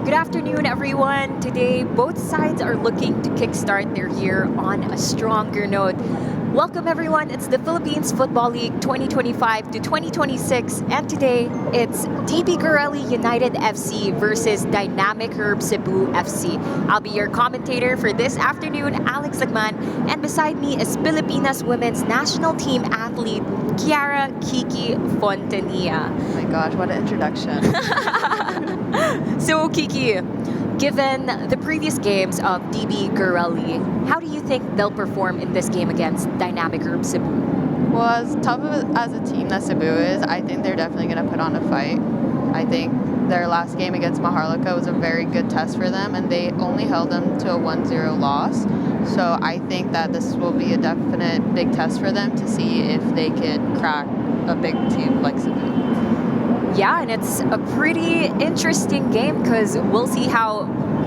Good afternoon, everyone. Today, both sides are looking to kickstart their year on a stronger note. Welcome, everyone. It's the Philippines Football League 2025 to 2026, and today it's DB Garelli United FC versus Dynamic Herb Cebu FC. I'll be your commentator for this afternoon, Alex Lagman, and beside me is Filipinas women's national team athlete Kiara Kiki Fontanilla. Oh my gosh, what an introduction. So, Kiki, given the previous games of DB Garelli, how do you think they'll perform in this game against Dynamic Herb Cebu? Well, as tough as a team that Cebu is, I think they're definitely going to put on a fight. I think their last game against Maharlika was a very good test for them, and they only held them to a 1-0 loss. So I think that this will be a definite big test for them to see if they could crack a big team like Cebu. Yeah, and it's a pretty interesting game because we'll see how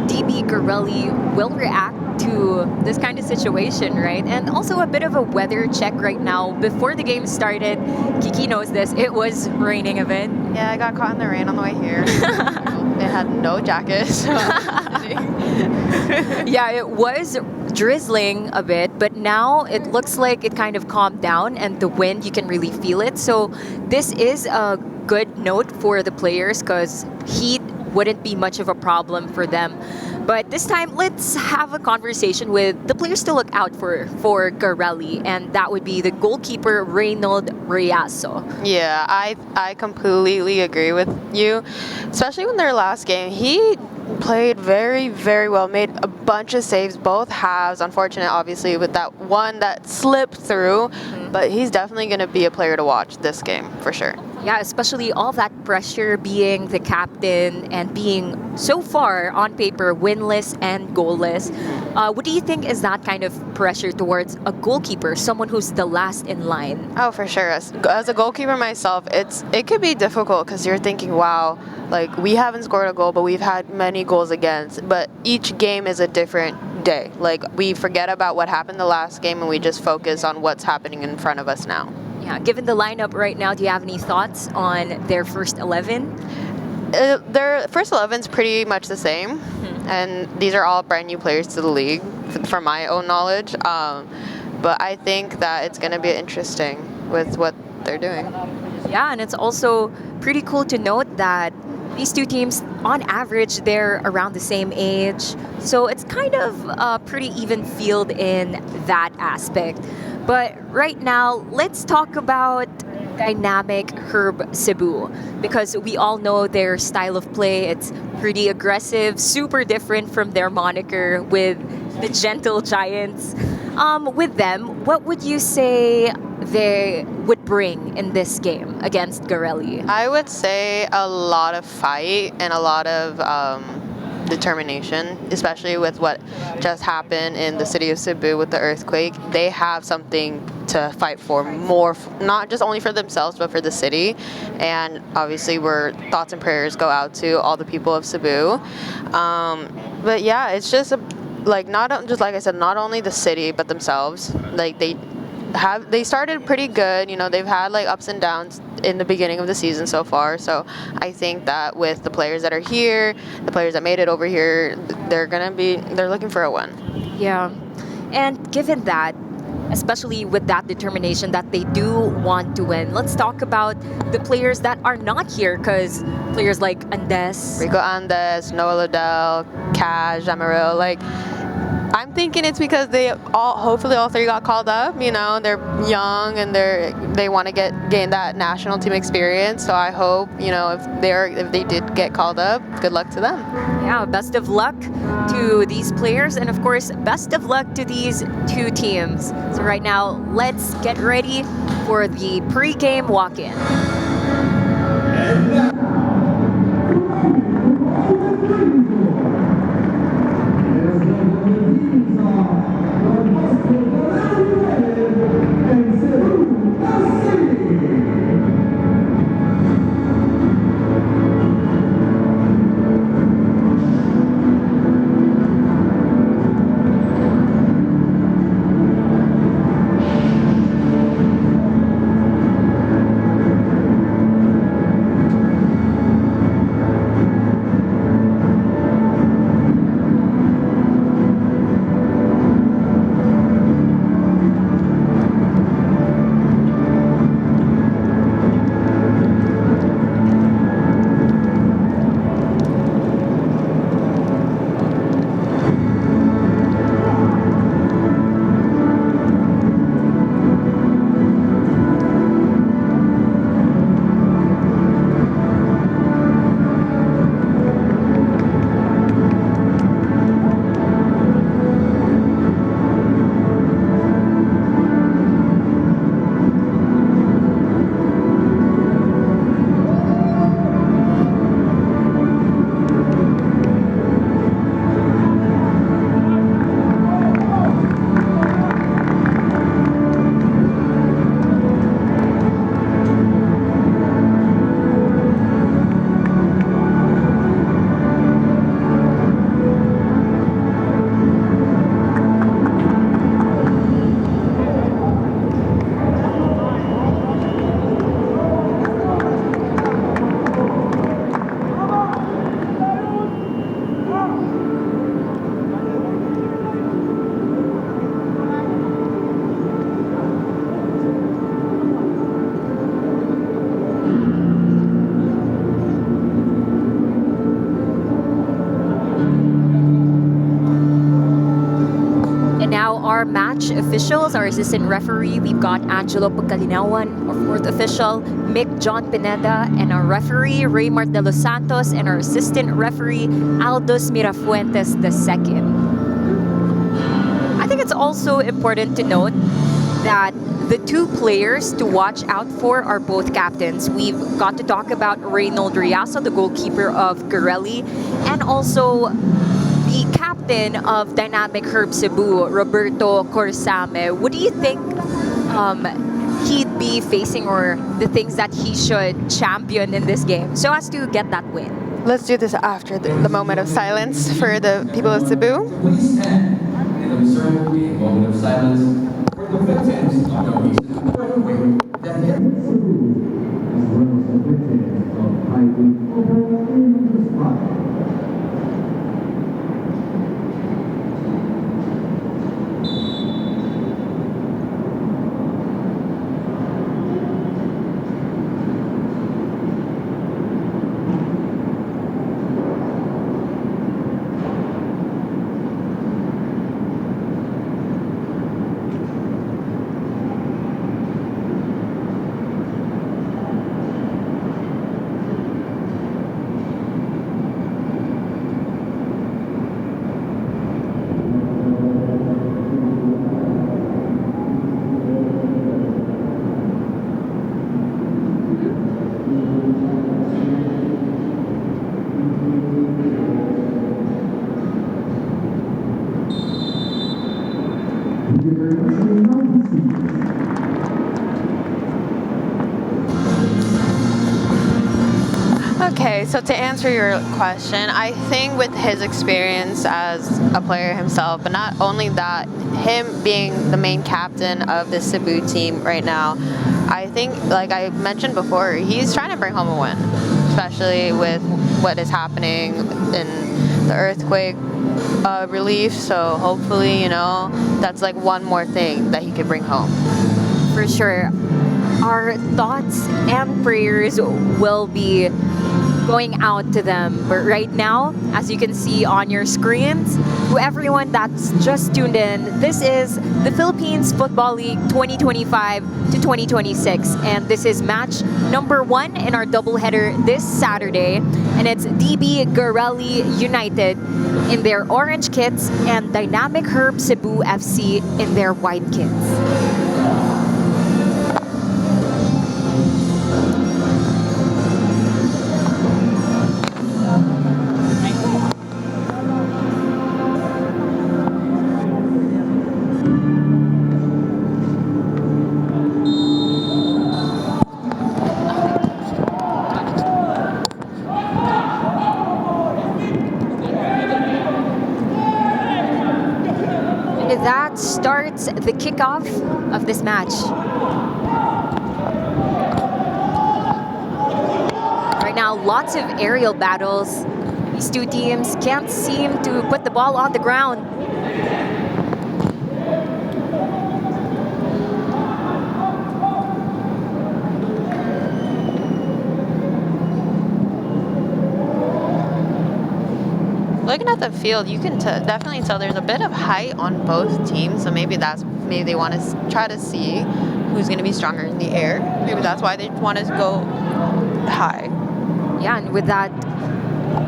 DB Garelli will react to this kind of situation, right? And also a bit of a weather check right now. Before the game started, Kiki knows this, it was raining a bit. Yeah, I got caught in the rain on the way here. It had no jacket. So yeah, it was drizzling a bit, but now it looks like it kind of calmed down and the wind, you can really feel it. So this is a good note for the players because heat wouldn't be much of a problem for them. But this time, let's have a conversation with the players to look out for Garelli, and that would be the goalkeeper Reynold Riaso. Yeah, I completely agree with you, especially when their last game. He played very, very well, made a bunch of saves, both halves. Unfortunate, obviously, with that one that slipped through, but he's definitely going to be a player to watch this game, for sure. Yeah, especially all that pressure being the captain and being so far on paper winless and goalless. What do you think is that kind of pressure towards a goalkeeper, someone who's the last in line? Oh, for sure. As a goalkeeper myself, it could be difficult because you're thinking, wow, like we haven't scored a goal, but we've had many goals against. But each game is a different day. Like we forget about what happened the last game and we just focus on what's happening in front of us now. Yeah, given the lineup right now, do you have any thoughts on their first 11? Their first 11 is pretty much the same, and these are all brand new players to the league, from my own knowledge. But I think that it's going to be interesting with what they're doing. Yeah, and it's also pretty cool to note that these two teams, on average, they're around the same age. So it's kind of a pretty even field in that aspect. But right now, let's talk about Dynamic Herb Cebu, because we all know their style of play. It's pretty aggressive, super different from their moniker with the Gentle Giants. With them, what would you say they would bring in this game against Garelli? I would say a lot of fight and a lot of determination, especially with what just happened in the city of Cebu with the earthquake. They have something to fight for more, not just only for themselves, but for the city. And obviously, thoughts and prayers go out to all the people of Cebu. But yeah, it's just just like I said, not only the city but themselves. Like they started pretty good. You know, they've had like ups and downs in the beginning of the season so far. So I think that with the players that are here, the players that made it over here, they're looking for a win. Yeah. And given that, especially with that determination that they do want to win, let's talk about the players that are not here, because players like Andes, Rico Andes, Noah Liddell, Cash, Amarillo, I'm thinking it's because hopefully all three got called up. You know, they're young and they want to gain that national team experience. So I hope, if they did get called up, good luck to them. Yeah, best of luck to these players, and of course, best of luck to these two teams. So right now, let's get ready for the pre-game walk-in. our match officials, our assistant referee, we've got Angelo Pagkalinawan, our fourth official, Mick John Pineda, and our referee, Raymart de los Santos, and our assistant referee, Aldous Mirafuentes II. I think it's also important to note that the two players to watch out for are both captains. We've got to talk about Reynold Riaso, the goalkeeper of Garelli, and also the captain of Dynamic Herb Cebu, Roberto Corsame. What do you think he'd be facing, or the things that he should champion in this game so as to get that win? Let's do this after the moment of silence for the people of Cebu. Please stand and observe the moment of silence for the victims of the recent earthquake that hit Cebu, as well as the victims of Typhoon in the spot. Okay, so to answer your question, I think with his experience as a player himself, but not only that, him being the main captain of the Cebu team right now, I think, like I mentioned before, he's trying to bring home a win, especially with what is happening in the earthquake relief. So hopefully, that's like one more thing that he could bring home. For sure. Our thoughts and prayers will be going out to them. But right now, as you can see on your screens, to everyone that's just tuned in, this is the Philippines Football League 2025 to 2026. And this is match number 1 in our doubleheader this Saturday. And it's DB Garelli United in their orange kits and Dynamic Herb Cebu FC in their white kits. That starts the kickoff of this match. Right now, lots of aerial battles. These two teams can't seem to put the ball on the ground. Looking at the field, you can definitely tell there's a bit of height on both teams. So maybe they want to try to see who's going to be stronger in the air. Maybe that's why they want to go high. Yeah, and with that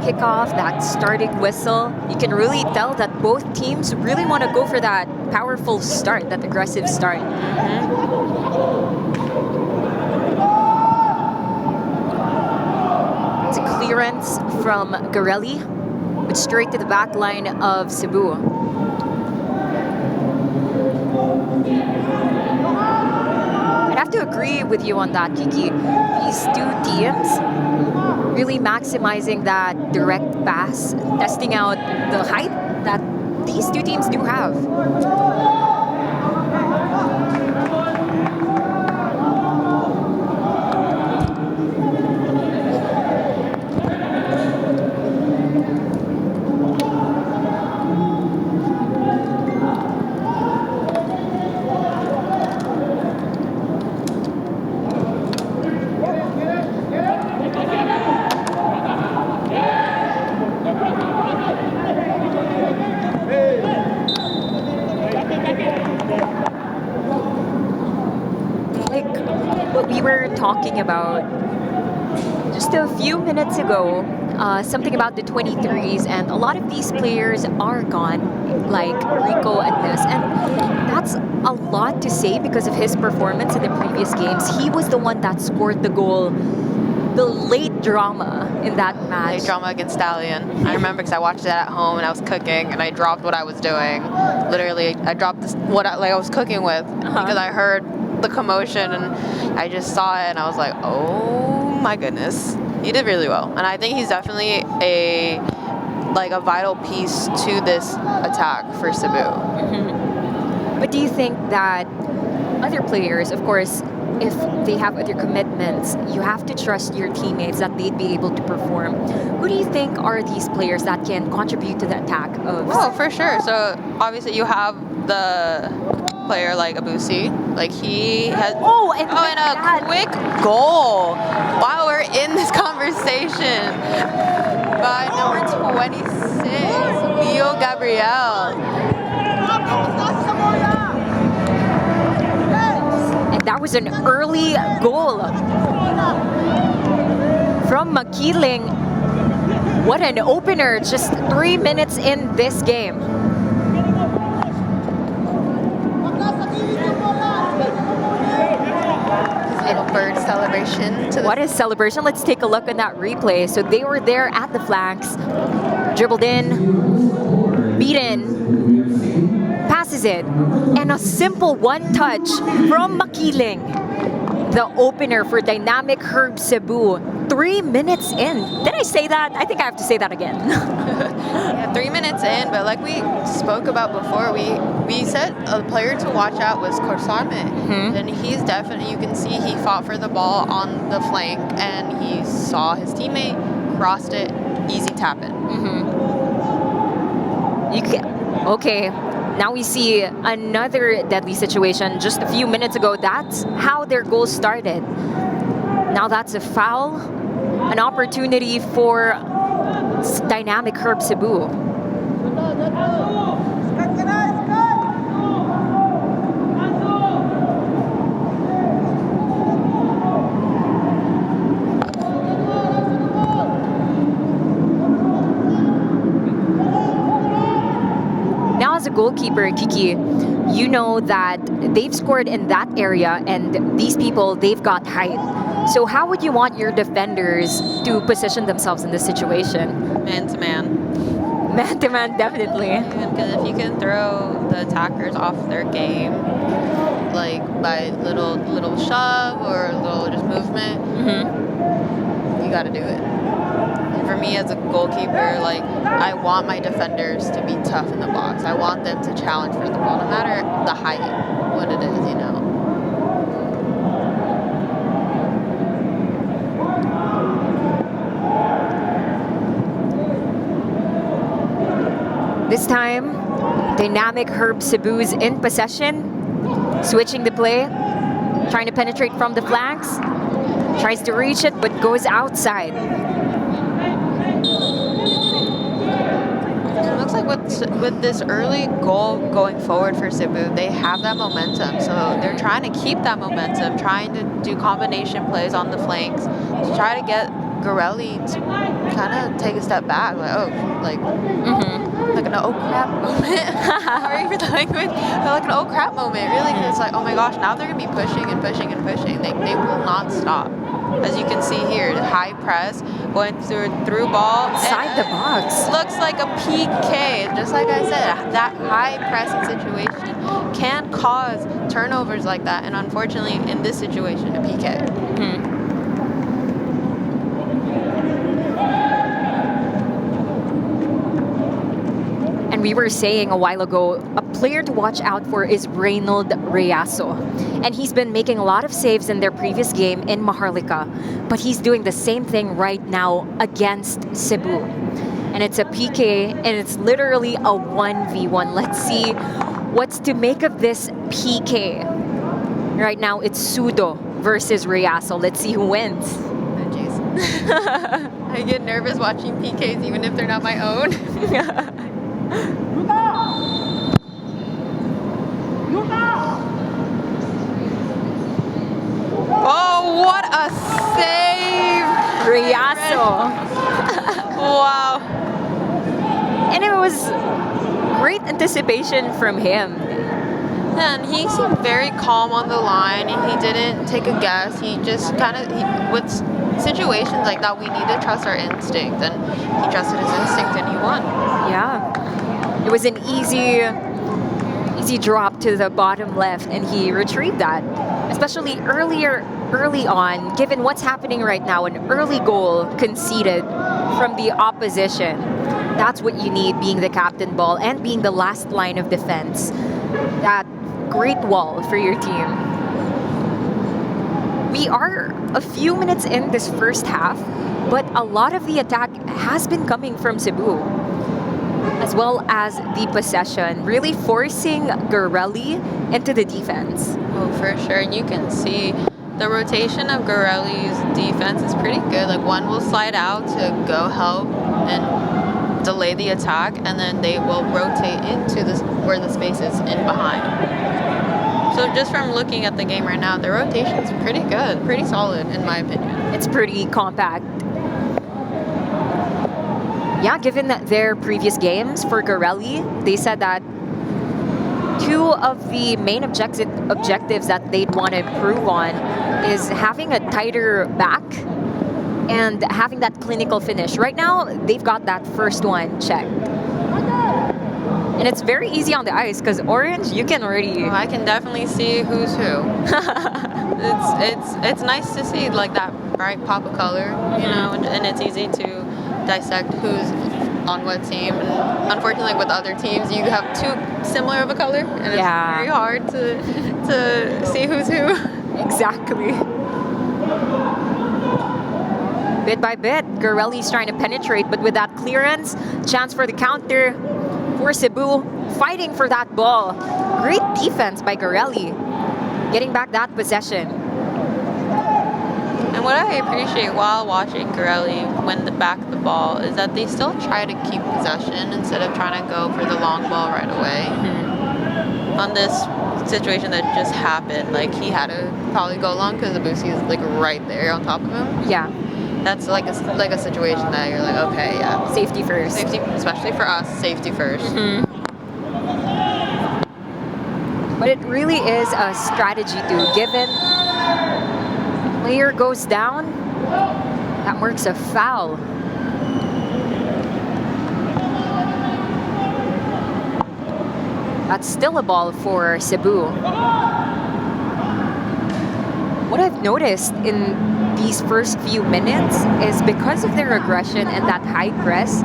kickoff, that starting whistle, you can really tell that both teams really want to go for that powerful start, that aggressive start. It's a clearance from Garelli, but straight to the back line of Cebu. I'd have to agree with you on that, Kiki. These two teams really maximizing that direct pass, testing out the height that these two teams do have. talking about just a few minutes ago, something about the 23s, and a lot of these players are gone, like Rico and Ness. And that's a lot to say because of his performance in the previous games. He was the one that scored the goal, the late drama in that match. Late drama against Stallion. I remember because I watched it at home and I was cooking and I dropped what I was doing. Literally, I dropped what I was cooking with because I heard the commotion and I just saw it and I was like, oh my goodness. He did really well. And I think he's definitely a vital piece to this attack for Cebu. Mm-hmm. But do you think that other players, of course, if they have other commitments, you have to trust your teammates that they'd be able to perform. Who do you think are these players that can contribute to the attack of? Oh, for sure. So obviously you have the player like Abusi. Like he has. And a quick goal while we're in this conversation by number 26, Leo Gabriel. And that was an early goal from Makiling. What an opener, just 3 minutes in this game. Little bird celebration. What a celebration. Let's take a look at that replay. So they were there at the flanks, dribbled in, beaten, passes it, and a simple one touch from Makiling. The opener for dynamic Herb Cebu. 3 minutes in. Did I say that? I think I have to say that again. Yeah, 3 minutes in, but like we spoke about before, we said a player to watch out was Corsame. Mm-hmm. And he's definitely, you can see he fought for the ball on the flank and he saw his teammate, crossed it, easy tap in. Mm-hmm. Okay. Now we see another deadly situation. Just a few minutes ago, that's how their goal started. Now that's a foul, an opportunity for dynamic Herb Cebu. Now as a goalkeeper, Kiki, you know that they've scored in that area and these people, they've got height. So how would you want your defenders to position themselves in this situation? Man to man. Man to man, definitely. Because if you can throw the attackers off their game, like by little shove or a little just movement, you got to do it. And for me as a goalkeeper, like I want my defenders to be tough in the box. I want them to challenge for the ball, no matter the height, what it is, you know. This time, dynamic Herb Cebu's in possession, switching the play, trying to penetrate from the flanks, tries to reach it but goes outside. It looks like with this early goal going forward for Cebu, they have that momentum. So they're trying to keep that momentum, trying to do combination plays on the flanks to try to get Garelli to kind of take a step back. Like, like an oh crap moment. Sorry for the language. But like an oh crap moment, really. It's like, oh my gosh, now they're going to be pushing and pushing and pushing. They will not stop. As you can see here, high press, going through ball. Inside the box. Looks like a PK. Just like I said, that high pressing situation can cause turnovers like that. And unfortunately, in this situation, a PK. And we were saying a while ago, a player to watch out for is Reynold Reyaso. And he's been making a lot of saves in their previous game in Maharlika. But he's doing the same thing right now against Cebu. And it's a PK, and it's literally a 1v1. Let's see what's to make of this PK. Right now, it's Sudo versus Reyaso. Let's see who wins. Oh, jeez. I get nervous watching PKs, even if they're not my own. Oh, What a save! Riaso. Wow. And it was great anticipation from him. And he seemed very calm on the line, and he didn't take a guess. He just kind of, with situations like that, we need to trust our instinct, and he trusted his instinct, and he won. Yeah. It was an easy drop to the bottom left, and he retrieved that. Especially early on, given what's happening right now, an early goal conceded from the opposition. That's what you need, being the captain ball and being the last line of defense. That great wall for your team. We are a few minutes in this first half, but a lot of the attack has been coming from Cebu, as well as the possession, really forcing Garelli into the defense. Oh, for sure. And you can see the rotation of Garelli's defense is pretty good. Like, one will slide out to go help and delay the attack, and then they will rotate into this where the space is in behind. So just from looking at the game right now, the rotation's pretty good, pretty solid in my opinion. It's pretty compact. Yeah, given their previous games for Garelli, they said that two of the main objectives that they'd want to improve on is having a tighter back and having that clinical finish. Right now, they've got that first one checked. And it's very easy on the ice because orange, you can already... Oh, I can definitely see who's who. It's nice to see like that bright pop of color, you know, and it's easy to dissect who's on what team. And unfortunately, with other teams, you have too similar of a color, and it's very hard to see who's who. Exactly. Bit by bit, Garelli's trying to penetrate, but with that clearance, chance for the counter for Cebu, fighting for that ball. Great defense by Garelli, getting back that possession. And what I appreciate while watching Garelli win back the ball is that they still try to keep possession instead of trying to go for the long ball right away. Mm-hmm. On this situation that just happened, like, he had to probably go long because the Boosie is like right there on top of him. Yeah. That's like a situation that you're like, okay, yeah. Safety first. Safety, especially for us, safety first. Mm-hmm. But it really is a strategy too. Given player goes down, that marks a foul. That's still a ball for Cebu. What I've noticed in these first few minutes is because of their aggression and that high press,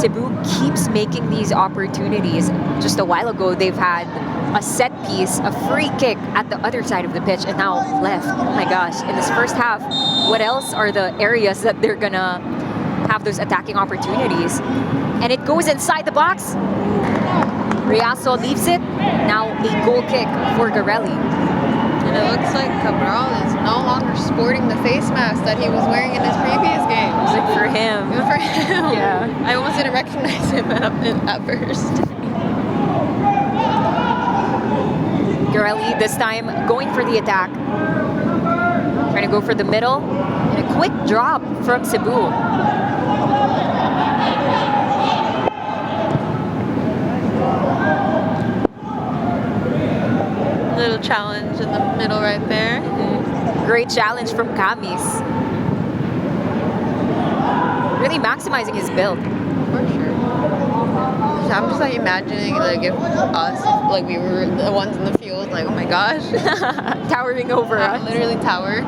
Cebu keeps making these opportunities. Just a while ago, they've had a set piece, a free kick at the other side of the pitch, and now left. Oh my gosh, in this first half, what else are the areas that they're gonna have those attacking opportunities? And it goes inside the box. Riaso leaves it. Now a goal kick for Garelli. And it looks like Cabral is no longer sporting the face mask that he was wearing in his previous games. Good for him. Good for him. Yeah. I almost didn't recognize him at first. Garelli this time going for the attack. Trying to go for the middle. And a quick drop from Cebu. Little challenge in the middle right there. Mm-hmm. Great challenge from Kamis. Really maximizing his build. For sure. I'm just like imagining like if us, like we were the ones in the field, like, oh my gosh. Towering over us. Literally tower.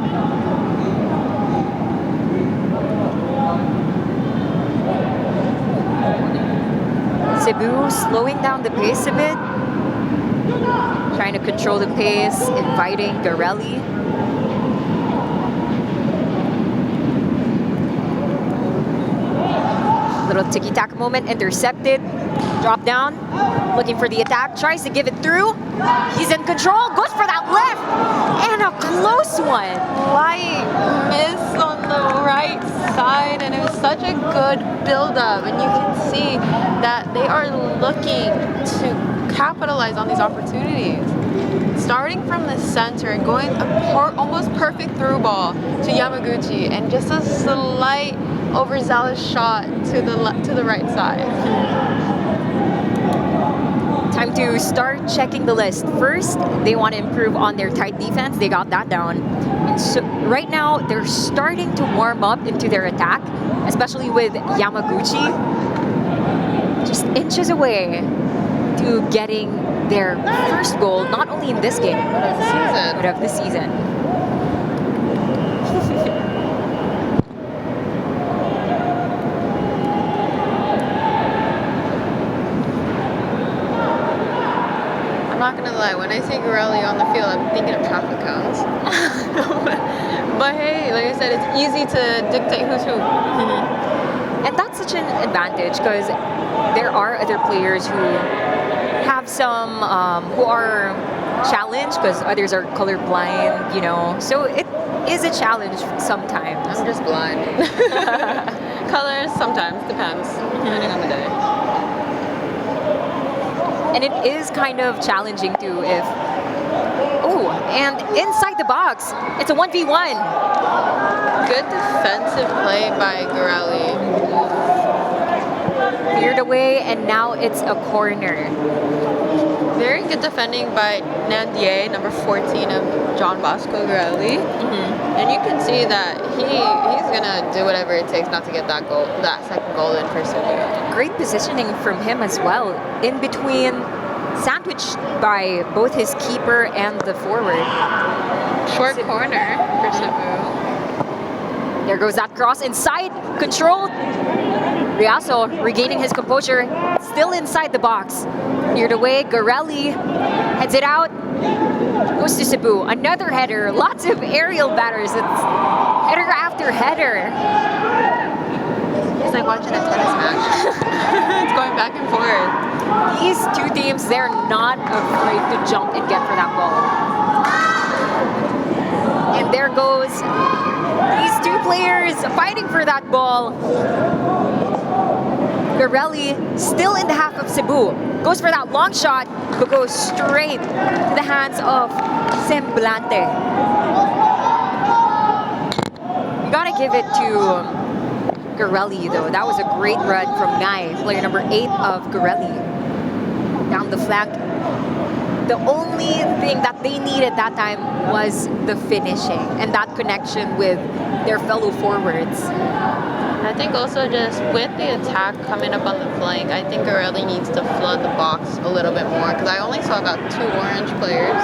Cebu slowing down the pace a bit. Trying to control the pace, inviting Garelli. Little tiki-taka moment, intercepted. Drop down, looking for the attack, tries to give it through. He's in control, goes for that left, and a close one. Light miss on the right side, and it was such a good build-up, and you can see that they are looking to capitalize on these opportunities. starting from the center and going almost perfect through ball to Yamaguchi, and just a slight overzealous shot to the right side. Time to start checking the list. First, they want to improve on their tight defense. They got that down. And so right now, they're starting to warm up into their attack, especially with Yamaguchi just inches away to getting their first goal, not only in this game, but of the season. I'm not gonna lie, when I see Garelli on the field, I'm thinking of traffic cones. But hey, like I said, it's easy to dictate who's who. And that's such an advantage because there are other players who have some who are challenged because others are colorblind, you know. So it is a challenge sometimes. I'm just blind. Colors sometimes, depends, depending on the day. And it is kind of challenging too if, oh, and inside the box, it's a 1v1. Good defensive play by Garelli. Cleared away, and now it's a corner. Very good defending by Nandier, number 14 of John Bosco Garelli. And you can see that he's gonna do whatever it takes not to get that second goal in for Cebu. Great positioning from him as well, in between, sandwiched by both his keeper and the forward. Short corner for Cebu. There goes that cross inside, controlled. Riaso regaining his composure, still inside the box. Cleared away, Garelli heads it out, goes to Cebu. Another header, lots of aerial batters. It's header after header. It's like watching a tennis match. It's going back and forth. These two teams, they're not afraid to jump and get for that ball. And there goes these two players fighting for that ball. Garelli still in the half of Cebu. Goes for that long shot, but goes straight to the hands of Semblante. You gotta give it to Garelli though. That was a great run from Nye, player number 8 of Garelli. Down the flank. The only thing that they needed that time was the finishing and that connection with their fellow forwards. I think also just with the attack coming up on the flank, I think Garelli needs to flood the box a little bit more, because I only saw about 2 orange players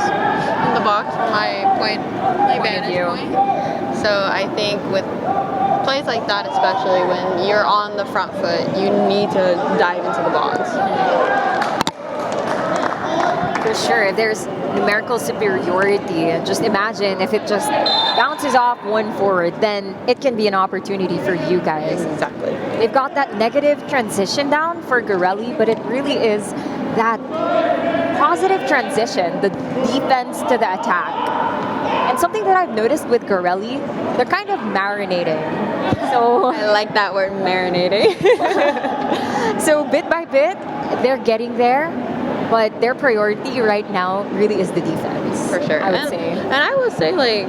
in the box from my vantage point. So I think with plays like that, especially when you're on the front foot, you need to dive into the box. For sure, there's numerical superiority. Just imagine if it just bounces off one forward, then it can be an opportunity for you guys. Exactly. They've got that negative transition down for Garelli, but it really is that positive transition, the defense to the attack. And something that I've noticed with Garelli, they're kind of marinating. So I like that word, marinating. So bit by bit, they're getting there. But their priority right now really is the defense. For sure. I would say. And I would say, like,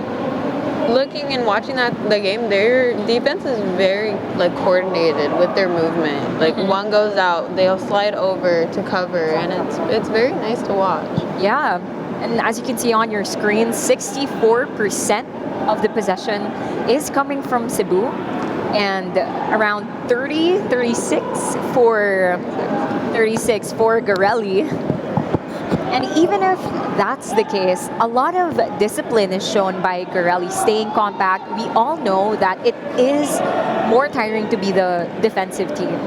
looking and watching the game, their defense is very, like, coordinated with their movement. Like, one goes out, they'll slide over to cover, and it's very nice to watch. Yeah. And as you can see on your screen, 64% of the possession is coming from Cebu. And around 36 for Garelli. And even if that's the case, a lot of discipline is shown by Garelli, staying compact. We all know that it is more tiring to be the defensive team.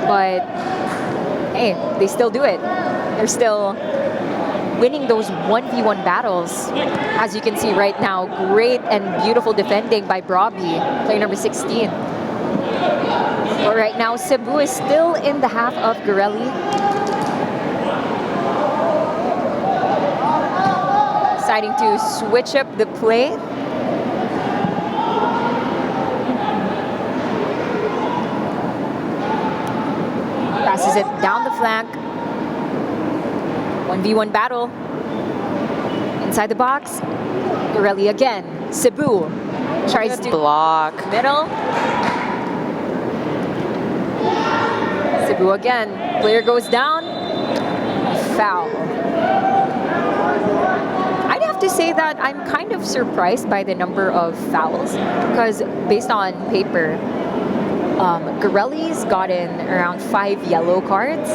But hey, they still do it. They're still winning those 1v1 battles. As you can see right now, great and beautiful defending by Brobby, player number 16. But right now, Cebu is still in the half of Garelli. Deciding to switch up the play. Passes it down the flank. 1v1 battle. Inside the box, Garelli again. Cebu tries to block. middle. Cebu again. Player goes down. Foul. I'd have to say that I'm kind of surprised by the number of fouls because based on paper, Garelli's gotten around 5 yellow cards,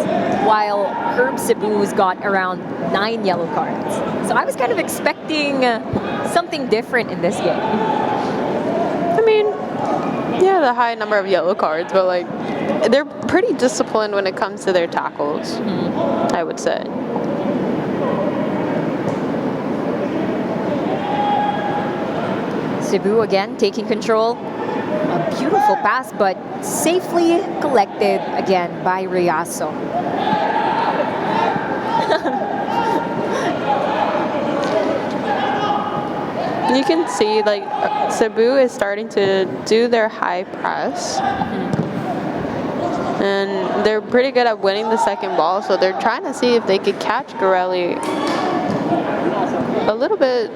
while Herb Cebu's got around 9 yellow cards. So I was kind of expecting something different in this game. I mean, yeah, the high number of yellow cards, but like they're pretty disciplined when it comes to their tackles, I would say. Cebu again taking control. A beautiful pass, but safely collected again by Riaso. You can see like Cebu is starting to do their high press. And they're pretty good at winning the second ball, so they're trying to see if they could catch Garelli a little bit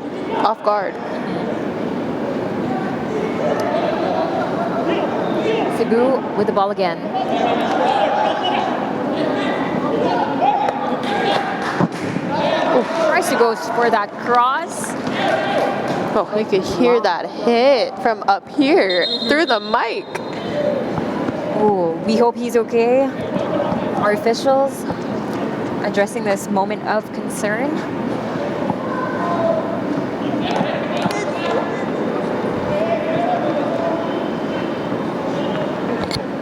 off guard. Cebu with the ball again. Tries to go for that cross. Oh, we could hear that hit from up here through the mic. Oh, we hope he's okay. Our officials addressing this moment of concern.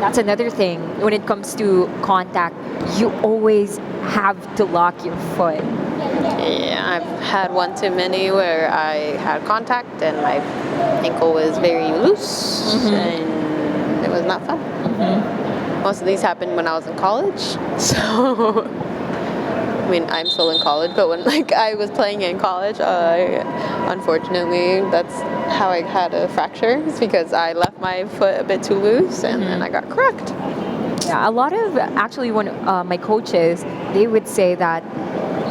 That's another thing when it comes to contact. You always have to lock your foot. Yeah, I've had one too many where I had contact and my ankle was very loose and it was not fun. Most of these happened when I was in college, so I mean I'm still in college, but when like I was playing in college, unfortunately that's how I had a fracture. It's because I left my foot a bit too loose and then I got cracked. Yeah, a lot of actually when my coaches, they would say that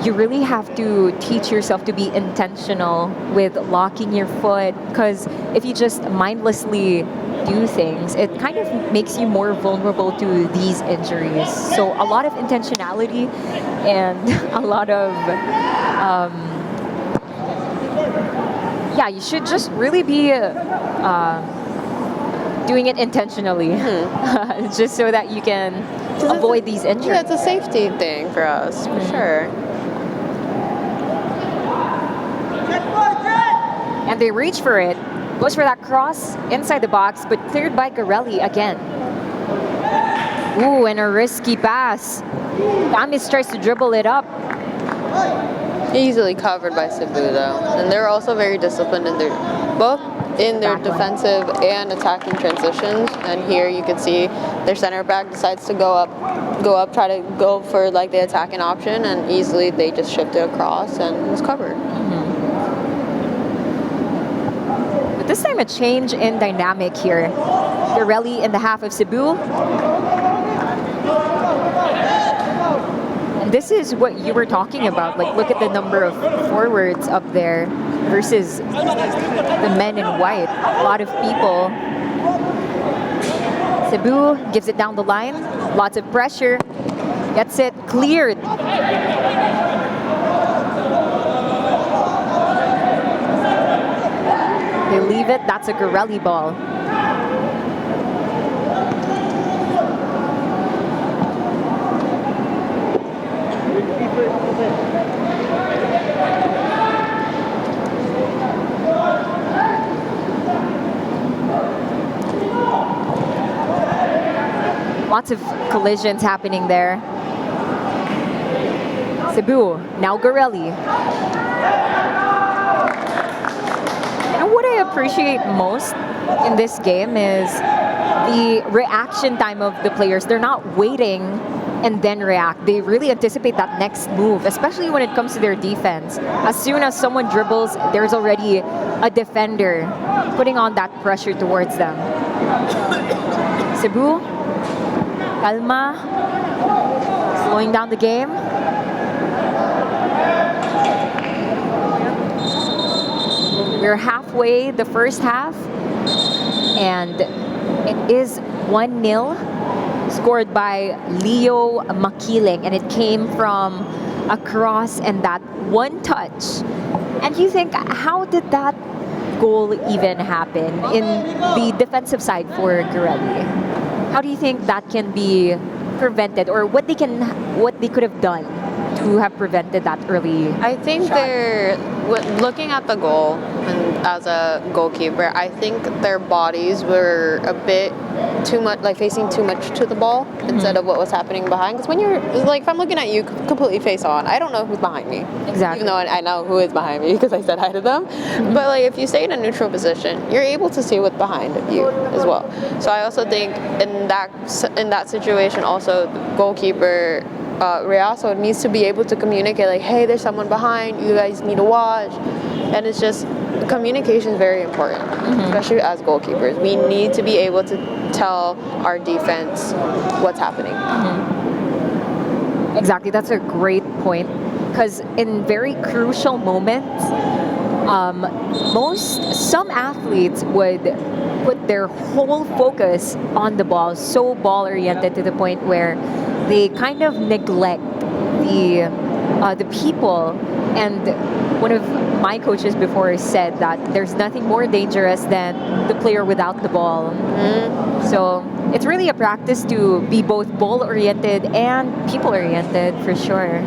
you really have to teach yourself to be intentional with locking your foot, because if you just mindlessly do things, it kind of makes you more vulnerable to these injuries. So a lot of intentionality and a lot of yeah, you should just really be doing it intentionally, just so that you can avoid these injuries. Yeah, it's a safety thing for us, for sure. And they reach for it. Goes for that cross inside the box, but cleared by Garelli again. Ooh, and a risky pass. Tamis tries to dribble it up. Easily covered by Cebu though. And they're also very disciplined in their defensive and attacking transitions. And here you can see their center back decides to go up, try to go for like the attacking option, and easily they just shift it across and it was covered. But this time a change in dynamic here. Garelli in the half of Cebu. And this is what you were talking about. Like, look at the number of forwards up there versus the men in white. A lot of people. Cebu gives it down the line. Lots of pressure. Gets it cleared. They leave it. That's a Garelli ball. Lots of collisions happening there. Cebu, now Garelli. And what I appreciate most in this game is the reaction time of the players. They're not waiting and then react. They really anticipate that next move, especially when it comes to their defense. As soon as someone dribbles, there's already a defender putting on that pressure towards them. Cebu, calma, slowing down the game. We're halfway the first half, and it is 1-0, scored by Leo Makiling, and it came from a cross and that one touch. And you think, how did that goal even happen in the defensive side for Garelli? How do you think that can be prevented, or what they could have done to have prevented that early? I think shot? looking at the goal, and as a goalkeeper, I think their bodies were a bit too much, like facing too much to the ball instead of what was happening behind. Because when you're like, if I'm looking at you completely face on, I don't know who's behind me. Exactly. Even though I know who is behind me because I said hi to them. But like, if you stay in a neutral position, you're able to see what's behind you as well. So I also think in that situation, also the goalkeeper. Riaso needs to be able to communicate like, hey, there's someone behind, you guys need to watch. And it's just, communication is very important, especially as goalkeepers. We need to be able to tell our defense what's happening. Exactly, that's a great point, because in very crucial moments, some athletes would put their whole focus on the ball, so ball oriented to the point where they kind of neglect the people. And one of my coaches before said that there's nothing more dangerous than the player without the ball. So it's really a practice to be both ball oriented and people oriented, for sure.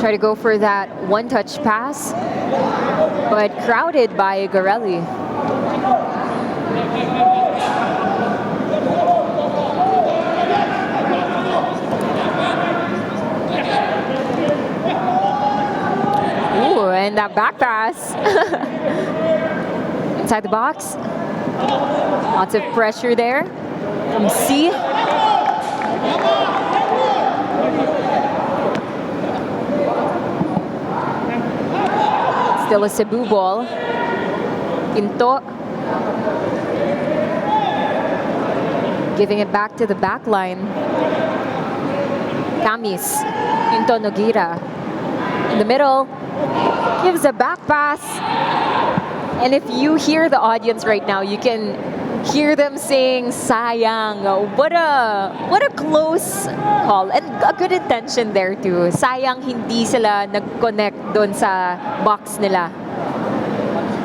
Try to go for that one-touch pass, but crowded by Garelli. Ooh, and that back pass. Inside the box. Lots of pressure there from C. Still a Cebu ball. Pinto. Giving it back to the back line. Camis. Pinto Nogueira. In the middle. Gives a back pass. And if you hear the audience right now, you can hear them saying sayang. What a close call, and a good intention there too. Sayang hindi sila nag-connect doon sa box nila.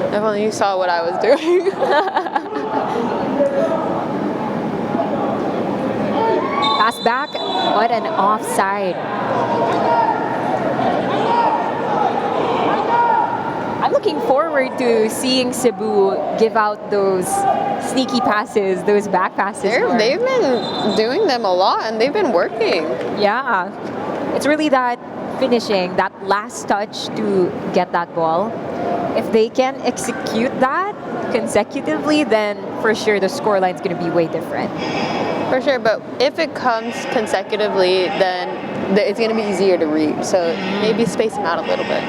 If only you saw what I was doing. Pass back. What an offside. I'm looking forward to seeing Cebu give out those sneaky passes, those back passes. They've been doing them a lot, and they've been working. Yeah. It's really that finishing, that last touch to get that ball. If they can execute that consecutively, then for sure the scoreline's going to be way different. For sure, but if it comes consecutively, then it's going to be easier to read. So maybe space them out a little bit.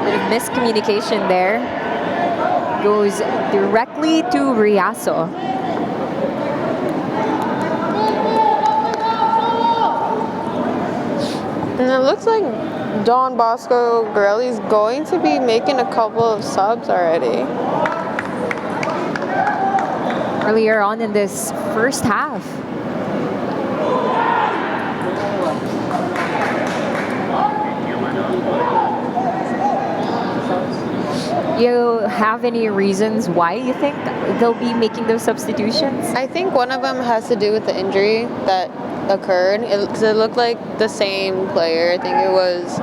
Bit of miscommunication there. Goes directly to Riaso. And it looks like Don Bosco Garelli is going to be making a couple of subs already. Earlier on in this first half. You have any reasons why you think they'll be making those substitutions? I think one of them has to do with the injury that occurred. Because it looked like the same player. I think it was,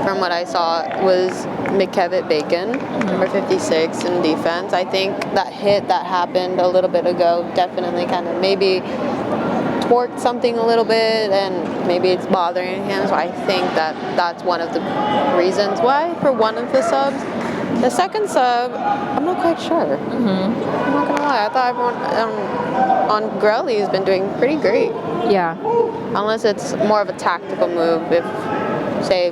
from what I saw, was McKevitt Bacon, number 56 in defense. I think that hit that happened a little bit ago definitely kind of maybe torqued something a little bit, and maybe it's bothering him. So I think that's one of the reasons why for one of the subs. The second sub, I'm not quite sure. I'm not gonna lie. I thought everyone on Garelli has been doing pretty great. Yeah. Unless it's more of a tactical move if say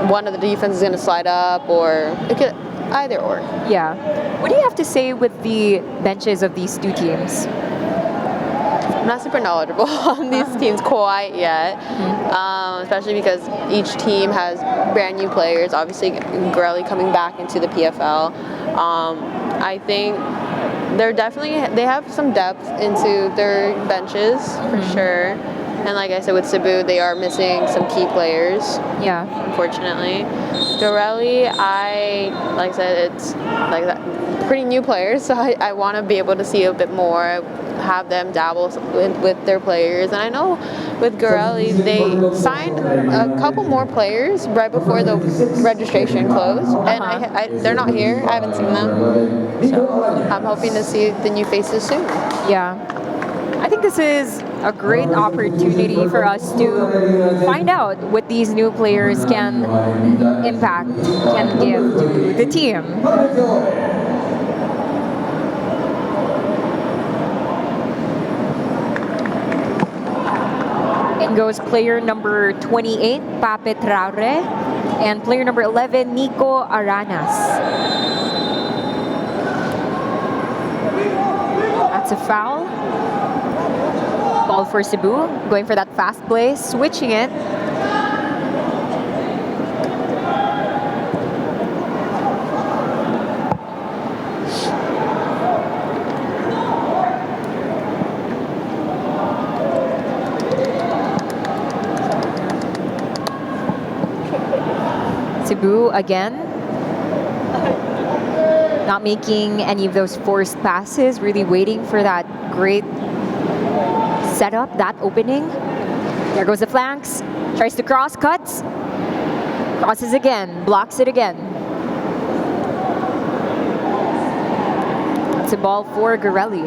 one of the defense is going to slide up, or it could either or. Yeah. What do you have to say with the benches of these two teams? I'm not super knowledgeable on these teams quite yet, especially because each team has brand new players. Obviously, Garelli coming back into the PFL. I think they have some depth into their benches for sure. And like I said, with Cebu, they are missing some key players. Yeah. Unfortunately, Garelli, like I said, it's like that pretty new players, so I want to be able to see a bit more, have them dabble with their players. And I know with Garelli, they signed a couple more players right before the registration closed, and they're not here. I haven't seen them, so I'm hoping to see the new faces soon. Yeah. I think this is a great opportunity for us to find out what these new players can impact, can give to the team. In goes player number 28, Pape Traore, and player number 11, Nico Aranas. That's a foul. Ball for Cebu, going for that fast play, switching it. Cebu again, not making any of those forced passes, really waiting for that great setup, that opening. There goes the flanks, tries to cross, cuts, crosses again, blocks it again. It's a ball for Garelli.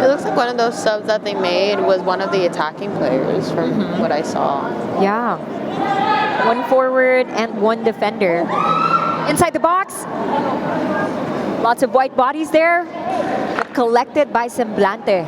It looks like one of those subs that they made was one of the attacking players from what I saw. Yeah. One forward and one defender. Inside the box. Lots of white bodies there. But collected by Semblante.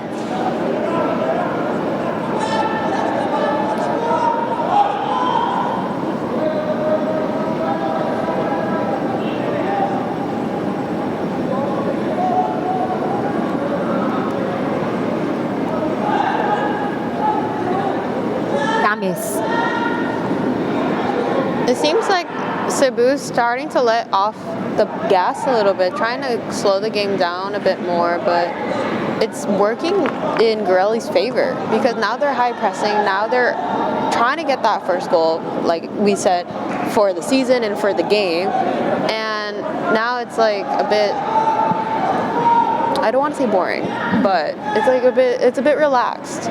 It seems like Cebu's starting to let off the gas a little bit, trying to slow the game down a bit more, but it's working in Garelli's favor because now they're high pressing, now they're trying to get that first goal, like we said, for the season and for the game, and now it's like a bit, I don't want to say boring, but it's a bit relaxed.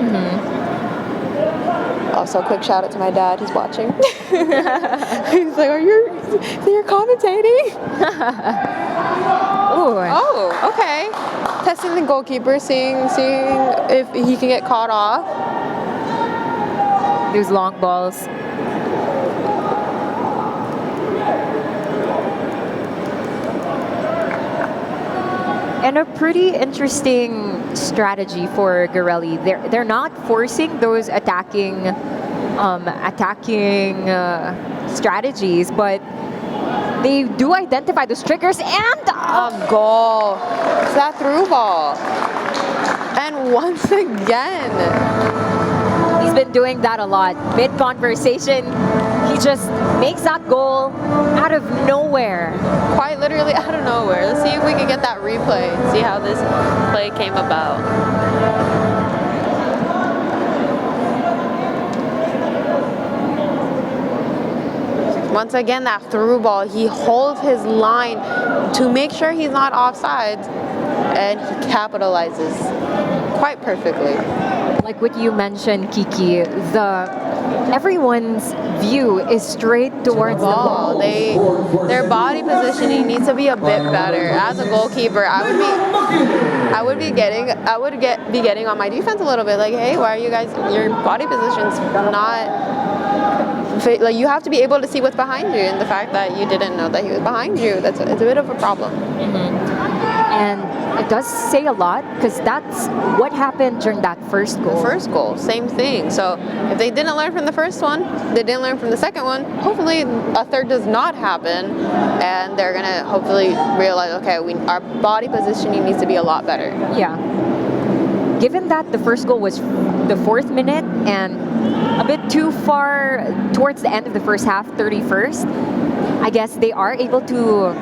Also, quick shout out to my dad. He's watching. He's like, you're commentating? Ooh. Oh, okay. Testing the goalkeeper, seeing if he can get caught off. Those long balls. And a pretty interesting strategy for Garelli. They're not forcing those attacking strategies, but they do identify those triggers and A goal. It's that through ball. And once again, he's been doing that a lot. Mid-conversation, he just makes that goal out of nowhere. quite literally out of nowhere. Let's see if we can get that replay and see how this play came about. Once again, that through ball, he holds his line to make sure he's not offside, and he capitalizes quite perfectly. Like what you mentioned, Kiki, everyone's view is straight towards the ball. Their body positioning needs to be a bit better. As a goalkeeper, I would be getting on my defense a little bit. Like, hey, why are you guys? Your body position's not. Like, you have to be able to see what's behind you, and the fact that you didn't know that he was behind you, it's a bit of a problem. And does say a lot because that's what happened during that first goal. The first goal, same thing. So if they didn't learn from the first one, they didn't learn from the second one, hopefully a third does not happen, and they're going to hopefully realize, okay, our body positioning needs to be a lot better. Yeah. Given that the first goal was the 4th minute and a bit too far towards the end of the first half, 31st, I guess they are able to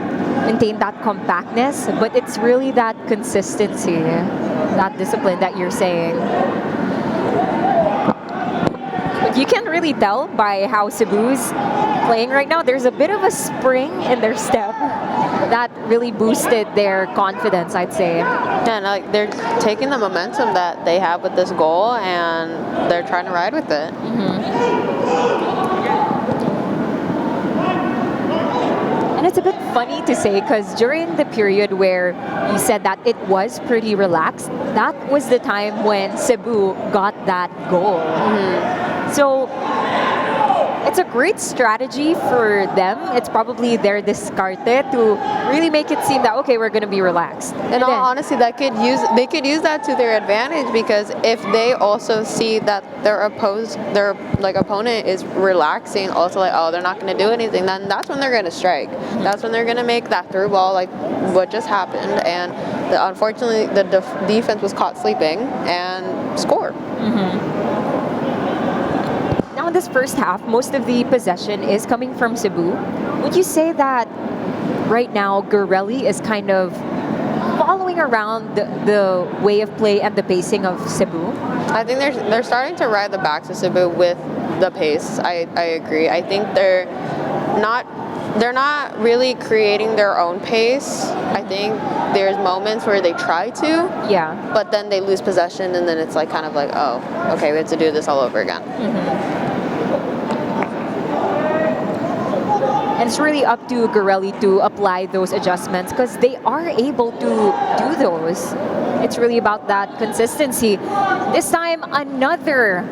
maintain that compactness, but it's really that consistency, that discipline that you're saying. But you can really tell by how Cebu's playing right now, there's a bit of a spring in their step that really boosted their confidence, I'd say. Yeah, and like they're taking the momentum that they have with this goal and they're trying to ride with it. And it's a bit funny to say because during the period where you said that it was pretty relaxed, that was the time when Cebu got that goal. So it's a great strategy for them. It's probably their discarte to really make it seem that, okay, we're going to be relaxed. In all honesty, they could use that to their advantage, because if they also see that their opponent is relaxing, also like, oh, they're not going to do anything, then that's when they're going to strike. That's when they're going to make that through ball like what just happened, and unfortunately the defense was caught sleeping and score. Now in this first half, most of the possession is coming from Cebu. Would you say that right now Garelli is kind of following around the way of play and the pacing of Cebu? I think they're starting to ride the backs of Cebu with the pace. I agree. I think they're not really creating their own pace. I think there's moments where they try to, but then they lose possession, and then it's like kind of like, oh, okay, we have to do this all over again. And it's really up to Garelli to apply those adjustments because they are able to do those. It's really about that consistency. This time, another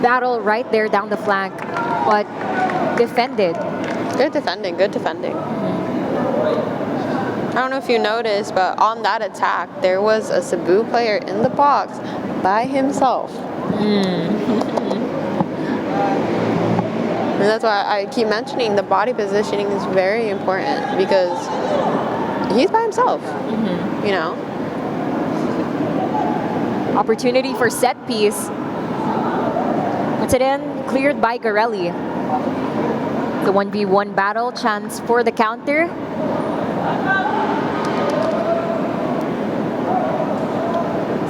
battle right there down the flank, but defended. Good defending. I don't know if you noticed, but on that attack, there was a Cebu player in the box by himself. And that's why I keep mentioning the body positioning is very important, because he's by himself, you know. Opportunity for set piece. Puts it in, cleared by Garelli. The 1v1 battle, chance for the counter.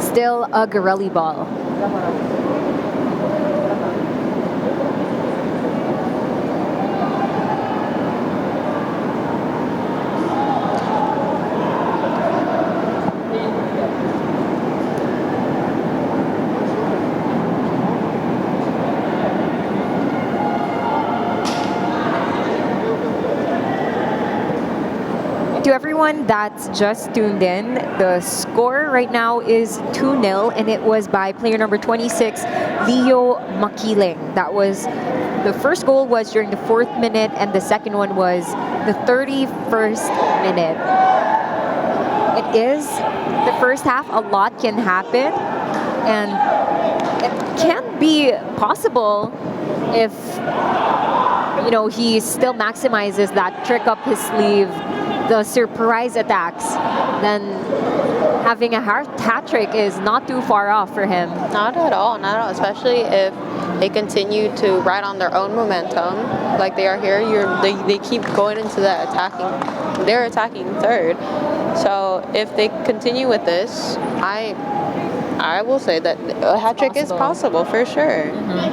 Still a Garelli ball. To everyone that's just tuned in, the score right now is 2-0, and it was by player number 26, Leo Makiling. That was, the first goal was during the 4th minute, and the second one was the 31st minute. It is the first half, a lot can happen, and it can be possible if, you know, he still maximizes that trick up his sleeve, the surprise attacks, then having a hat trick is not too far off for him. Not at all, especially if they continue to ride on their own momentum like they are here. They keep going into that attacking, they're attacking third. So if they continue with this, I will say that a hat trick is possible for sure.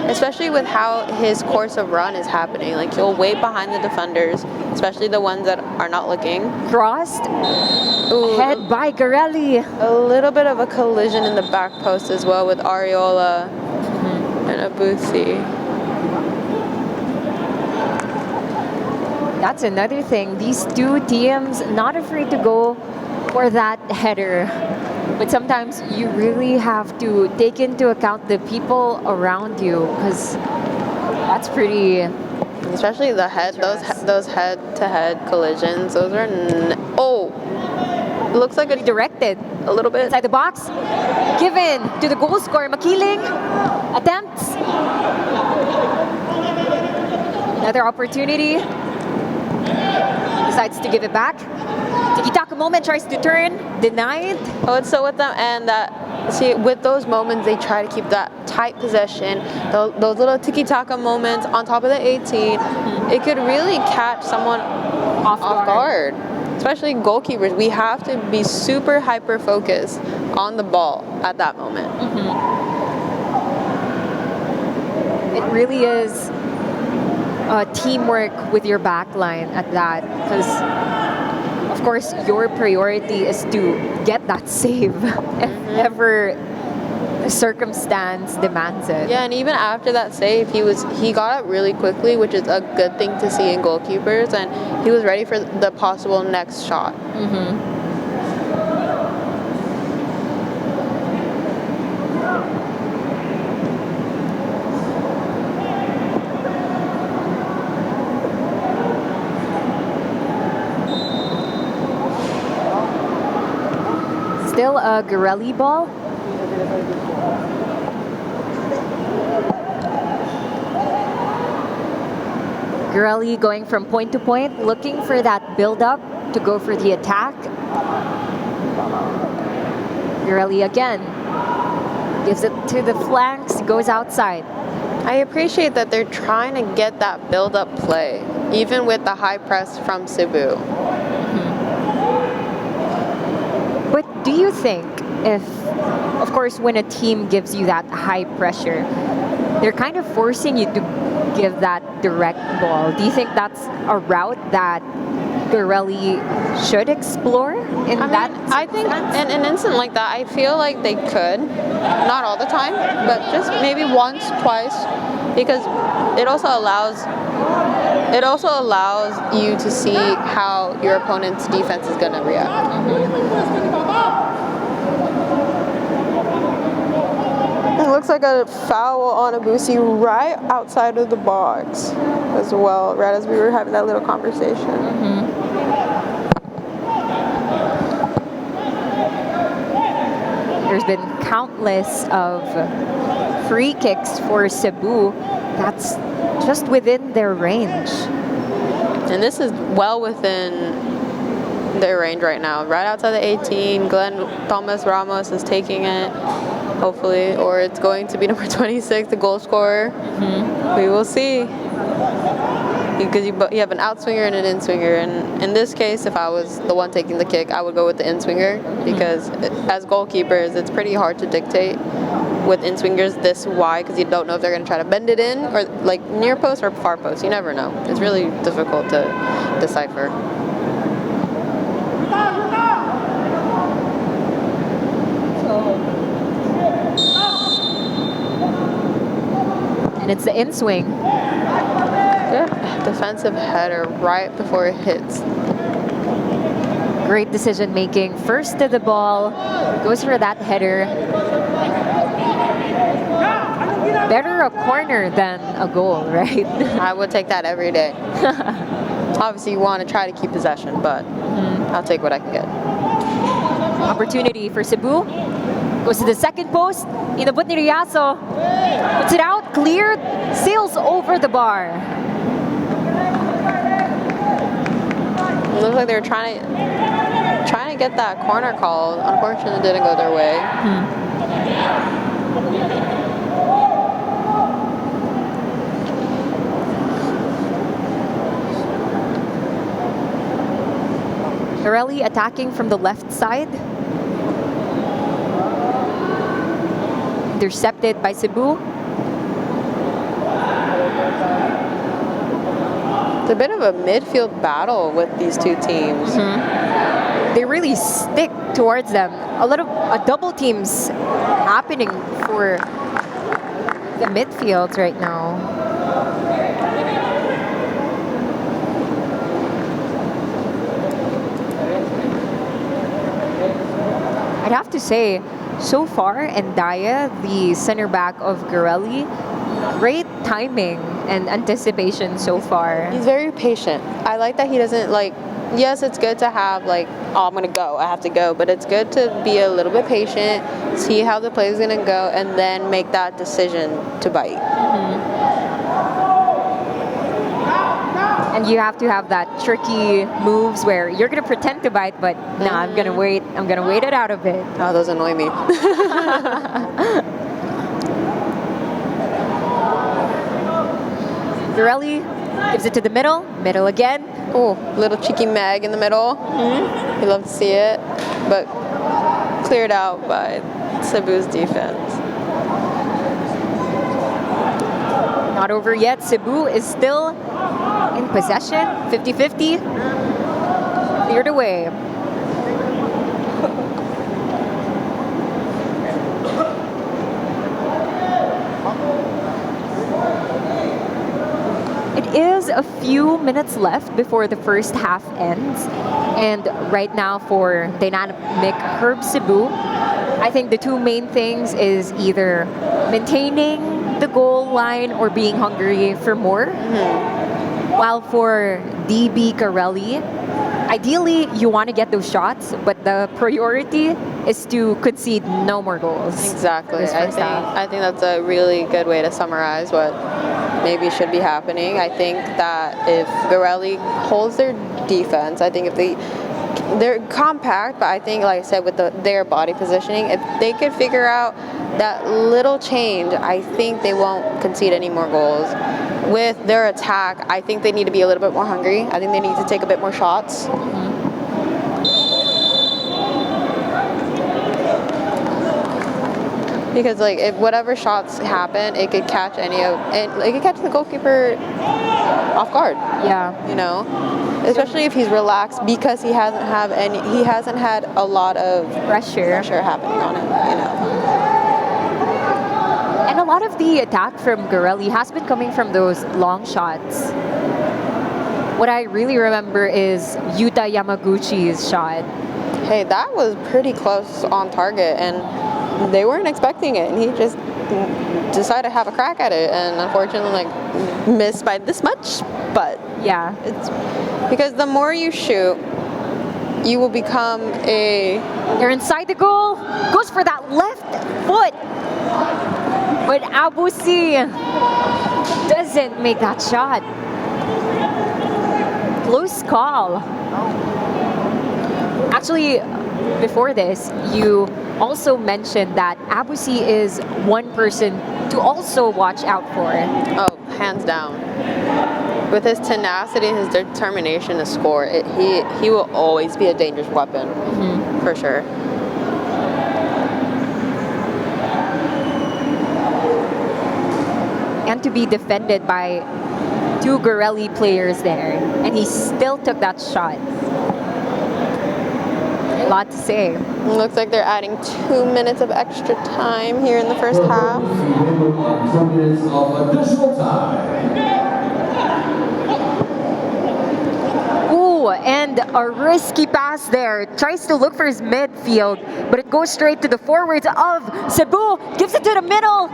Especially with how his course of run is happening. Like, he'll wait behind the defenders, especially the ones that are not looking. Crossed. Head by Garelli. A little bit of a collision in the back post as well with Ariola and Abusi. That's another thing. These two teams not afraid to go for that header. But sometimes you really have to take into account the people around you, because that's pretty. Especially the head, those head-to-head collisions. Those are looks like a Directed a little bit. inside the box. Given to the goal scorer, Makiling. Attempts. Another opportunity. Decides to give it back. Tiki-taka moment, tries to turn. Denied. Oh, it's so with them, and see, with those moments, they try to keep that tight possession. Those little tiki-taka moments on top of the 18, it could really catch someone off guard. Especially goalkeepers, we have to be super hyper focused on the ball at that moment. It really is teamwork with your back line at that, because of course your priority is to get that save if ever the circumstance demands it. Yeah, and even after that save, he got up really quickly, which is a good thing to see in goalkeepers, and he was ready for the possible next shot. Still a Garelli ball. Garelli going from point to point, looking for that build-up to go for the attack. Garelli again gives it to the flanks, goes outside. I appreciate that they're trying to get that build-up play, even with the high press from Cebu. But do you think if, of course, when a team gives you that high pressure, they're kind of forcing you to give that direct ball. Do you think that's a route that Garelli should explore in that I think in an instant like that, I feel like they could. Not all the time, but just maybe once, twice, because it also allows you to see how your opponent's defense is going to react. It looks like a foul on Abusi right outside of the box as well, right as we were having that little conversation. There's been countless of free kicks for Cebu. That's just within their range. And this is well within their range right now. Right outside the 18, Glenn Thomas Ramos is taking it, hopefully, or it's going to be number 26, the goal scorer. We will see. Because you have an outswinger and an in-swinger, and in this case, if I was the one taking the kick, I would go with the in-swinger, because as goalkeepers, it's pretty hard to dictate with in-swingers this wide, because you don't know if they're going to try to bend it in, or like near post or far post. You never know. It's really difficult to decipher. And it's the in-swing. Yeah, defensive header right before it hits. Great decision making. First to the ball, goes for that header. Better a corner than a goal, right? I would take that every day. Obviously, you want to try to keep possession, but I'll take what I can get. Opportunity for Cebu. Goes to the second post. Inabot ni Riaso. Puts it out, cleared, sails over the bar. It looks like they were trying to get that corner called. Unfortunately, it didn't go their way. Garelli attacking from the left side. Intercepted by Cebu. It's a bit of a midfield battle with these two teams. They really stick towards them. A double teams happening for the midfields right now. I'd have to say, so far, Endaya, the center back of Garelli, great timing and anticipation so far. He's very patient. I like that he doesn't yes, it's good to have like, oh, I'm gonna go, I have to go, but it's good to be a little bit patient, see how the play is gonna go, and then make that decision to bite. And you have to have that tricky moves where you're gonna pretend to bite, but nah, I'm gonna wait it out a bit. Oh, those annoy me. Garelli gives it to the middle again. Oh, little cheeky mag in the middle. You love to see it, but cleared out by Cebu's defense. Not over yet. Cebu is still in possession, 50-50. Cleared away. It is a few minutes left before the first half ends. And right now for dynamic Herb Cebu, I think the two main things is either maintaining the goal line or being hungry for more. While for DB Garelli, ideally you want to get those shots, but the priority is to concede no more goals. Exactly. I think that's a really good way to summarize what maybe should be happening. I think that if Garelli holds their defense, I think if they're compact, but I think, like I said, with their body positioning, if they could figure out that little change, I think they won't concede any more goals. With their attack, I think they need to be a little bit more hungry. I think they need to take a bit more shots. Because like if whatever shots happen, it could catch it could catch the goalkeeper off guard. Yeah. You know, especially if he's relaxed because he hasn't had a lot of pressure happening on him. You know. And a lot of the attack from Garelli has been coming from those long shots. What I really remember is Yuta Yamaguchi's shot. Hey, that was pretty close on target, and they weren't expecting it, and he just decided to have a crack at it, and unfortunately, like, missed by this much. But yeah, it's because the more you shoot, you will become You're inside the goal. Goes for that left foot. But Abusi doesn't make that shot. Close call. Actually, before this, you also mentioned that Abusi is one person to also watch out for. Oh, hands down. With his tenacity and his determination to score, he will always be a dangerous weapon, for sure. And to be defended by two Garelli players there, and he still took that shot. A lot to say. Looks like they're adding 2 minutes of extra time here in the first half. 2 minutes of additional time. Ooh, and a risky pass there. Tries to look for his midfield, but it goes straight to the forwards of Cebu. Gives it to the middle.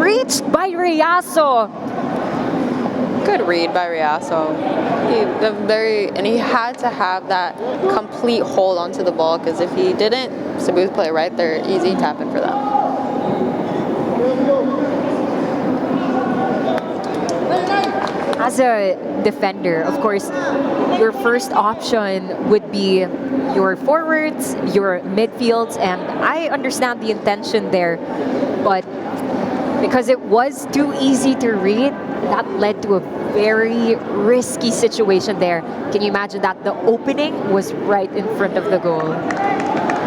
Reached by Reyaso. Good read by Reyaso. He had to have that complete hold onto the ball, because if he didn't, Cebu's play right there, easy tap in for them. As a defender, of course, your first option would be your forwards, your midfields, and I understand the intention there, but because it was too easy to read, that led to a very risky situation there. Can you imagine that the opening was right in front of the goal?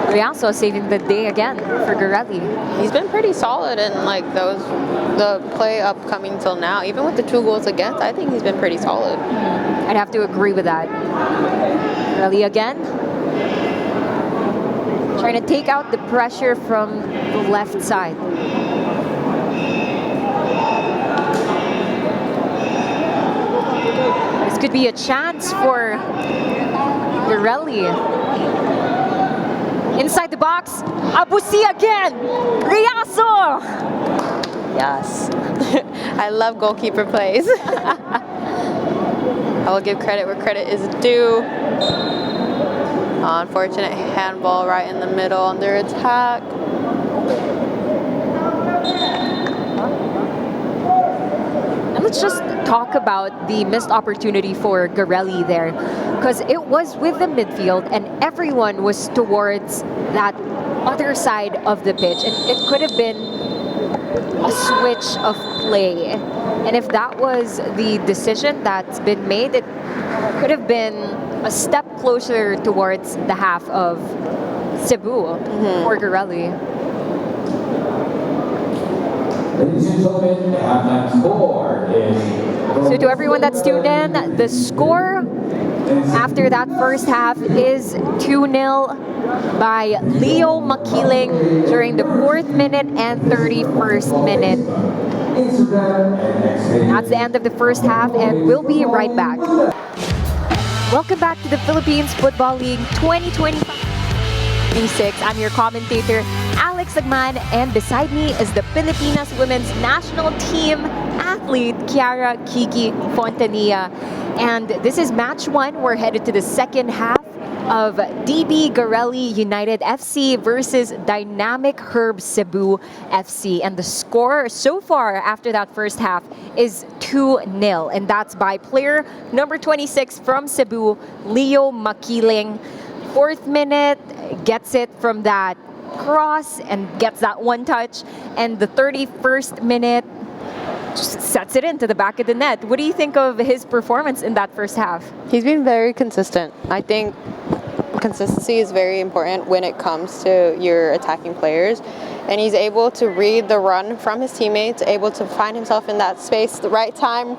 Reyaso saving the day again for Garelli. He's been pretty solid in like the play upcoming till now. Even with the 2 goals against, I think he's been pretty solid. I'd have to agree with that. Garelli again. Trying to take out the pressure from the left side. This could be a chance for Garelli. Inside the box, Abusi again! Reyaso! Yes. I love goalkeeper plays. I will give credit where credit is due. Unfortunate handball right in the middle under attack. And let's just talk about the missed opportunity for Garelli there, because it was with the midfield and everyone was towards that other side of the pitch, and it could have been a switch of play. And if that was the decision that's been made, it could have been a step closer towards the half of Cebu for Garelli. Ladies and gentlemen, the halftime score is... So to everyone that's tuned in, the score after that first half is 2-0 by Leo Makiling during the 4th minute and 31st minute. That's the end of the first half, and we'll be right back. Welcome back to the Philippines Football League 2025. I'm your commentator, Alex Agman, and beside me is the Pilipinas Women's National Team athlete, Kiara Kiki Fontanilla. And this is match 1. We're headed to the second half of DB Garelli United FC versus Dynamic Herb Cebu FC. And the score so far after that first half is 2-0. And that's by player number 26 from Cebu, Leo Makiling. 4th minute, gets it from that cross and gets that one touch. And the 31st minute, just sets it into the back of the net. What do you think of his performance in that first half? He's been very consistent. I think consistency is very important when it comes to your attacking players. And he's able to read the run from his teammates, able to find himself in that space, the right time,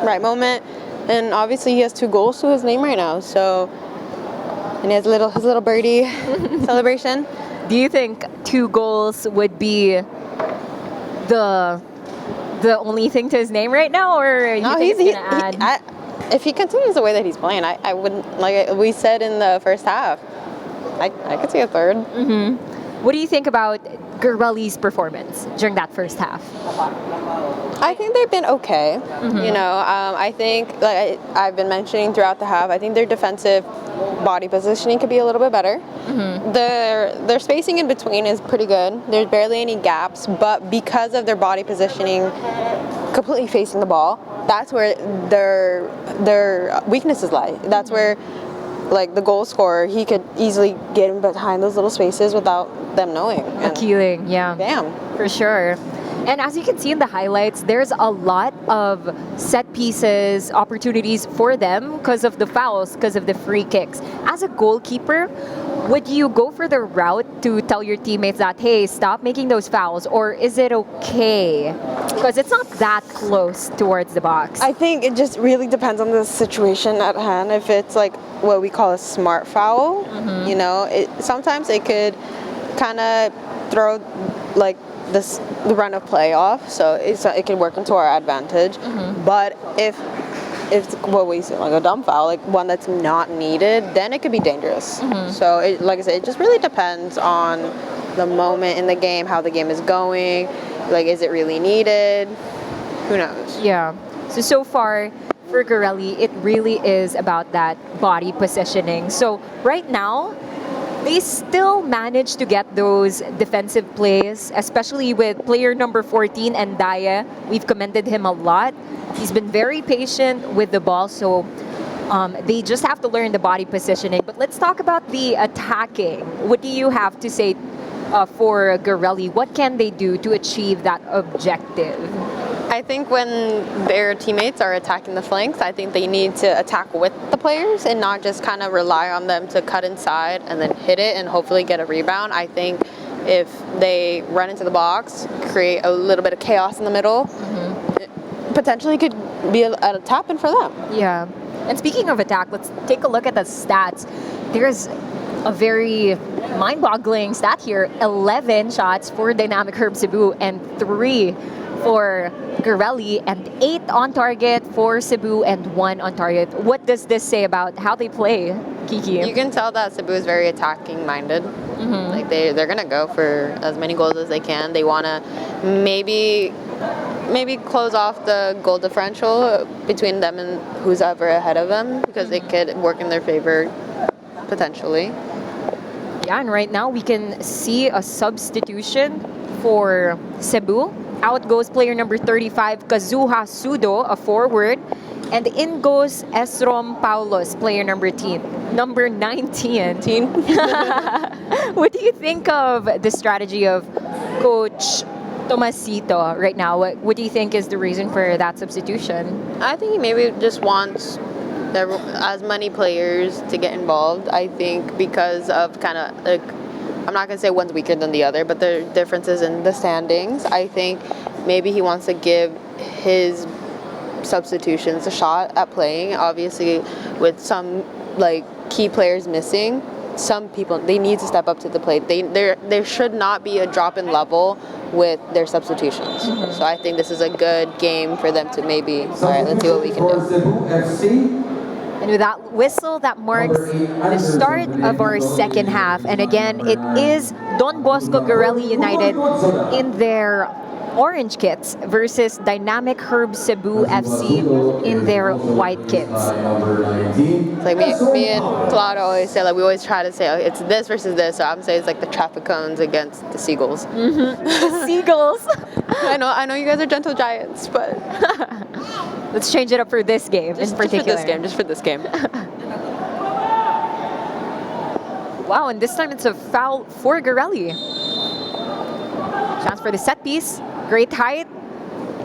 right moment. And obviously he has 2 goals to his name right now. So, and he has his little birdie celebration. Do you think 2 goals would be the only thing to his name right now, or you think he's gonna add? If he continues the way that he's playing, I wouldn't, like we said in the first half, I could see a 3rd. What do you think about Garelli's performance during that first half? I think they've been okay. You know, I think, like I've been mentioning throughout the half, I think their defensive body positioning could be a little bit better. Their spacing in between is pretty good. There's barely any gaps, but because of their body positioning completely facing the ball, that's where their weaknesses lie. That's where, like, the goal scorer, he could easily get in behind those little spaces without them knowing. Keeling, yeah. Damn. For sure. And as you can see in the highlights, there's a lot of set pieces, opportunities for them because of the fouls, because of the free kicks. As a goalkeeper, would you go for the route to tell your teammates that, hey, stop making those fouls, or is it okay? Because it's not that close towards the box. I think it just really depends on the situation at hand. If it's like what we call a smart foul, you know, sometimes it could kind of throw like the run of play off, so it can work into our advantage. But if it's what we say, like a dumb foul, like one that's not needed, then it could be dangerous. So like I said, it just really depends on the moment in the game, how the game is going, like is it really needed? Who knows? Yeah. So far for Garelli, it really is about that body positioning. So right now, they still manage to get those defensive plays, especially with player number 14, and Daya. We've commended him a lot. He's been very patient with the ball, so they just have to learn the body positioning. But let's talk about the attacking. What do you have to say for Garelli? What can they do to achieve that objective? I think when their teammates are attacking the flanks, I think they need to attack with the players and not just kind of rely on them to cut inside and then hit it and hopefully get a rebound. I think if they run into the box, create a little bit of chaos in the middle, it potentially could be a tap-in for them. Yeah. And speaking of attack, let's take a look at the stats. There's a very mind-boggling stat here. 11 shots for Dynamic Herb Cebu and 3 for Garelli, and 8 on target for Cebu and 1 on target. What does this say about how they play, Kiki? You can tell that Cebu is very attacking minded. Like they're gonna go for as many goals as they can. They want to maybe maybe close off the goal differential between them and who's ever ahead of them, because it could work in their favor potentially. Yeah, and right now we can see a substitution for Cebu. Out goes player number 35, Kazuha Sudo, a forward. And in goes Esrom Paulos, player number 19. What do you think of the strategy of Coach Tomasito right now? What do you think is the reason for that substitution? I think he maybe just wants as many players to get involved. I think because of kind of like, I'm not going to say one's weaker than the other, but there are differences in the standings. I think maybe he wants to give his substitutions a shot at playing. Obviously, with some like key players missing, some people, they need to step up to the plate. There should not be a drop in level with their substitutions. So I think this is a good game for them to maybe, all right, let's see what we can do. Cebu FC. And with that whistle, that marks the start of our second half. And again, it is Don Bosco Garelli United in their orange kits versus Dynamic Herb Cebu FC in their white kits. It's like me and Claudio always say, like we always try to say, oh, it's this versus this. So I'm saying it's like the traffic cones against the seagulls. The seagulls. I know you guys are gentle giants, but let's change it up for this game in particular. Just for this game. Wow, and this time it's a foul for Garelli. Chance for the set piece. Great height.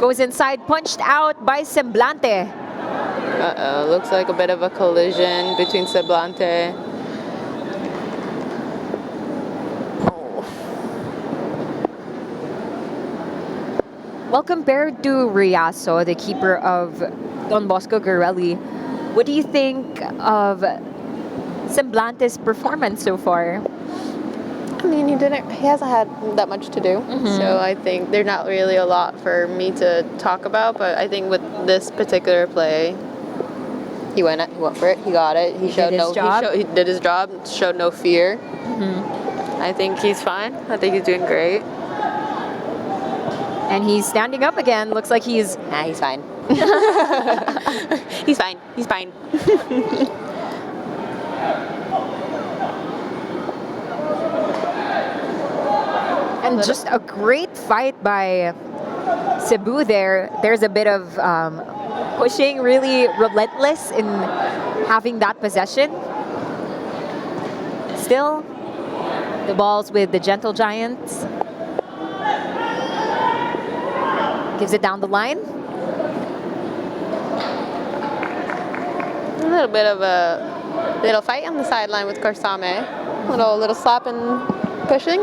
Goes inside, punched out by Semblante. Uh-oh, looks like a bit of a collision between Semblante. Well, compared to Riaso, the keeper of Don Bosco Garelli, what do you think of Semblante's performance so far? I mean, he hasn't had that much to do. So I think there's not really a lot for me to talk about, but I think with this particular play, he went for it, he got it. He did his job, showed no fear. I think he's fine. I think he's doing great. And he's standing up again. Looks like he's... Nah, he's fine. He's fine. He's fine. And just a great fight by Cebu there. There's a bit of pushing, really relentless in having that possession. Still, the ball's with the Gentle Giants. Gives it down the line. A little bit of a little fight on the sideline with Corsame. Little slap and pushing.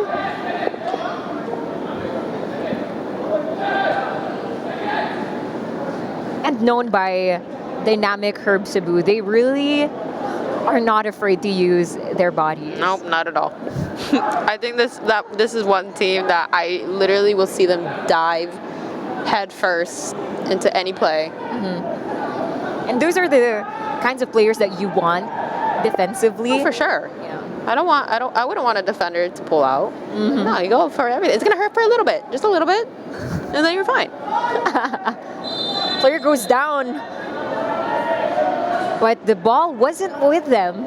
And known by Dynamic Herb Cebu, they really are not afraid to use their bodies. Nope, not at all. I think this is one team that I literally will see them dive head first into any play. And those are the kinds of players that you want defensively. Oh, for sure. Yeah. I wouldn't want a defender to pull out. No, you go for everything. It's gonna hurt for a little bit, just a little bit, and then you're fine. Player goes down, but the ball wasn't with them.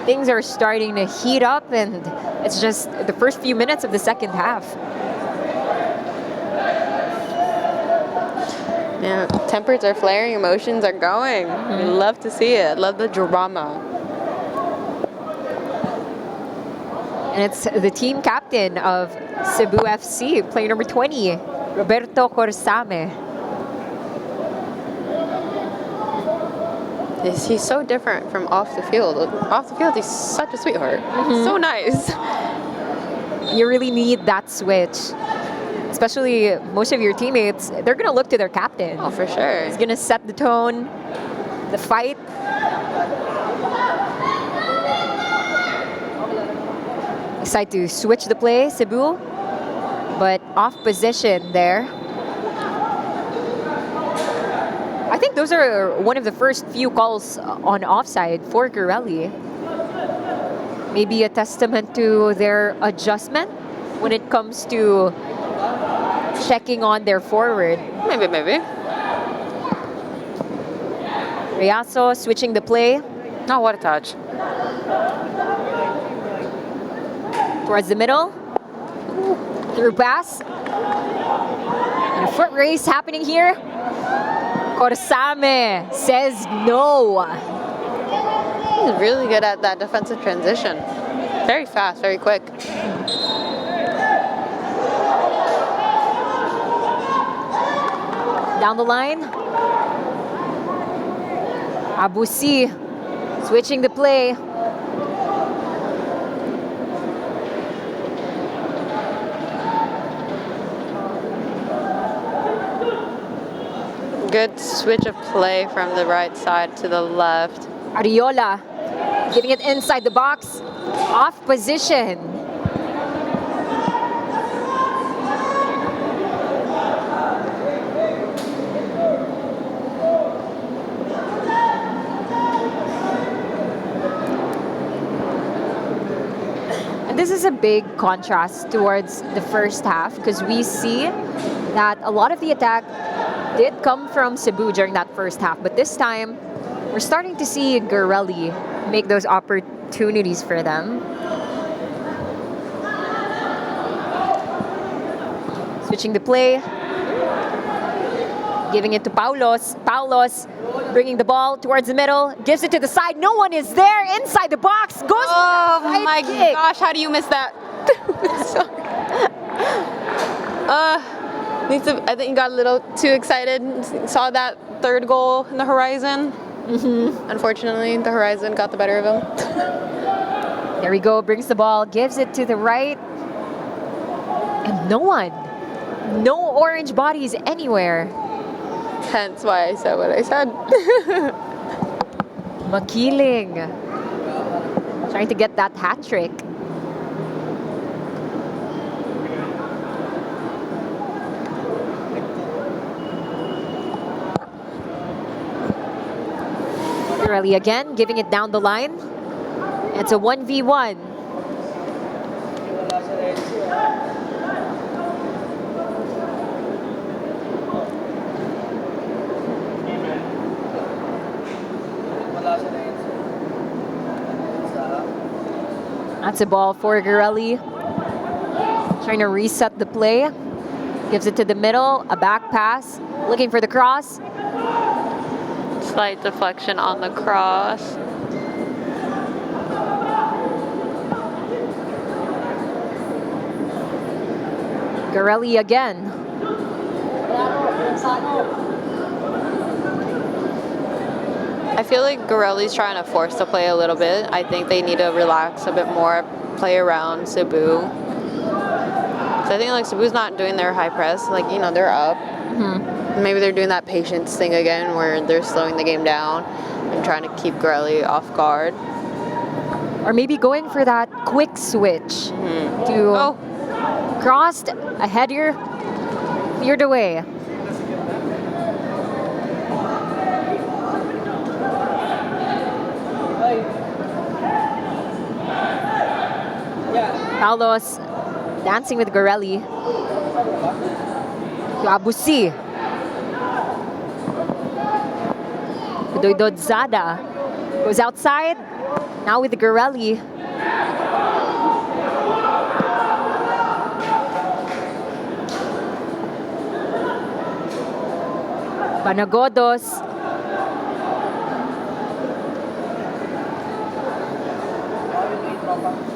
Things are starting to heat up, and it's just the first few minutes of the second half. Yeah, tempers are flaring, emotions are going. We love to see it. Love the drama. And it's the team captain of Cebu FC, player number 20, Roberto Corsame. He's so different from off the field. Off the field, he's such a sweetheart. So nice. You really need that switch. Especially most of your teammates, they're going to look to their captain. Oh, for sure. He's going to set the tone, the fight. Decide to switch the play, Cebu, but off position there. I think those are one of the first few calls on offside for Garelli. Maybe a testament to their adjustment when it comes to checking on their forward. Maybe. Riaso switching the play Oh, what a touch. towards the middle. Through pass. And a foot race happening here. Corsame says no. He's really good at that defensive transition. Very fast, very quick. Down the line. Abusi switching the play. Good switch of play from the right side to the left. Ariola giving it inside the box. Off position. And this is a big contrast towards the first half because we see that a lot of the attack did come from Cebu during that first half. But this time, we're starting to see Garelli make those opportunities for them. Switching the play. Giving it to Paulos. Paulos bringing the ball towards the middle. Gives it to the side. No one is there. Inside the box. Goes Oh for the my kick. gosh, how do you miss that? I think you got a little too excited. Saw that third goal in the horizon. Unfortunately, the horizon got the better of him. There we go. Brings the ball. Gives it to the right. And no one. No orange bodies anywhere. Hence why I said what I said. Makiling. Trying to get that hat trick. Garelli again, giving it down the line. It's a 1v1. That's a ball for Garelli. Trying to reset the play. Gives it to the middle, a back pass. Looking for the cross. Slight deflection on the cross. Garelli again. I feel like Garelli's trying to force the play a little bit. I think they need to relax a bit more, play around Cebu. So I think like Cebu's not doing their high press. Like, you know, they're up. Maybe they're doing that patience thing again where they're slowing the game down and trying to keep Garelli off guard. Or maybe going for that quick switch to crossed a header, cleared away. Paulos dancing with Garelli. To Abusi. Doidodzada goes outside. Now with Garelli. Panagodos.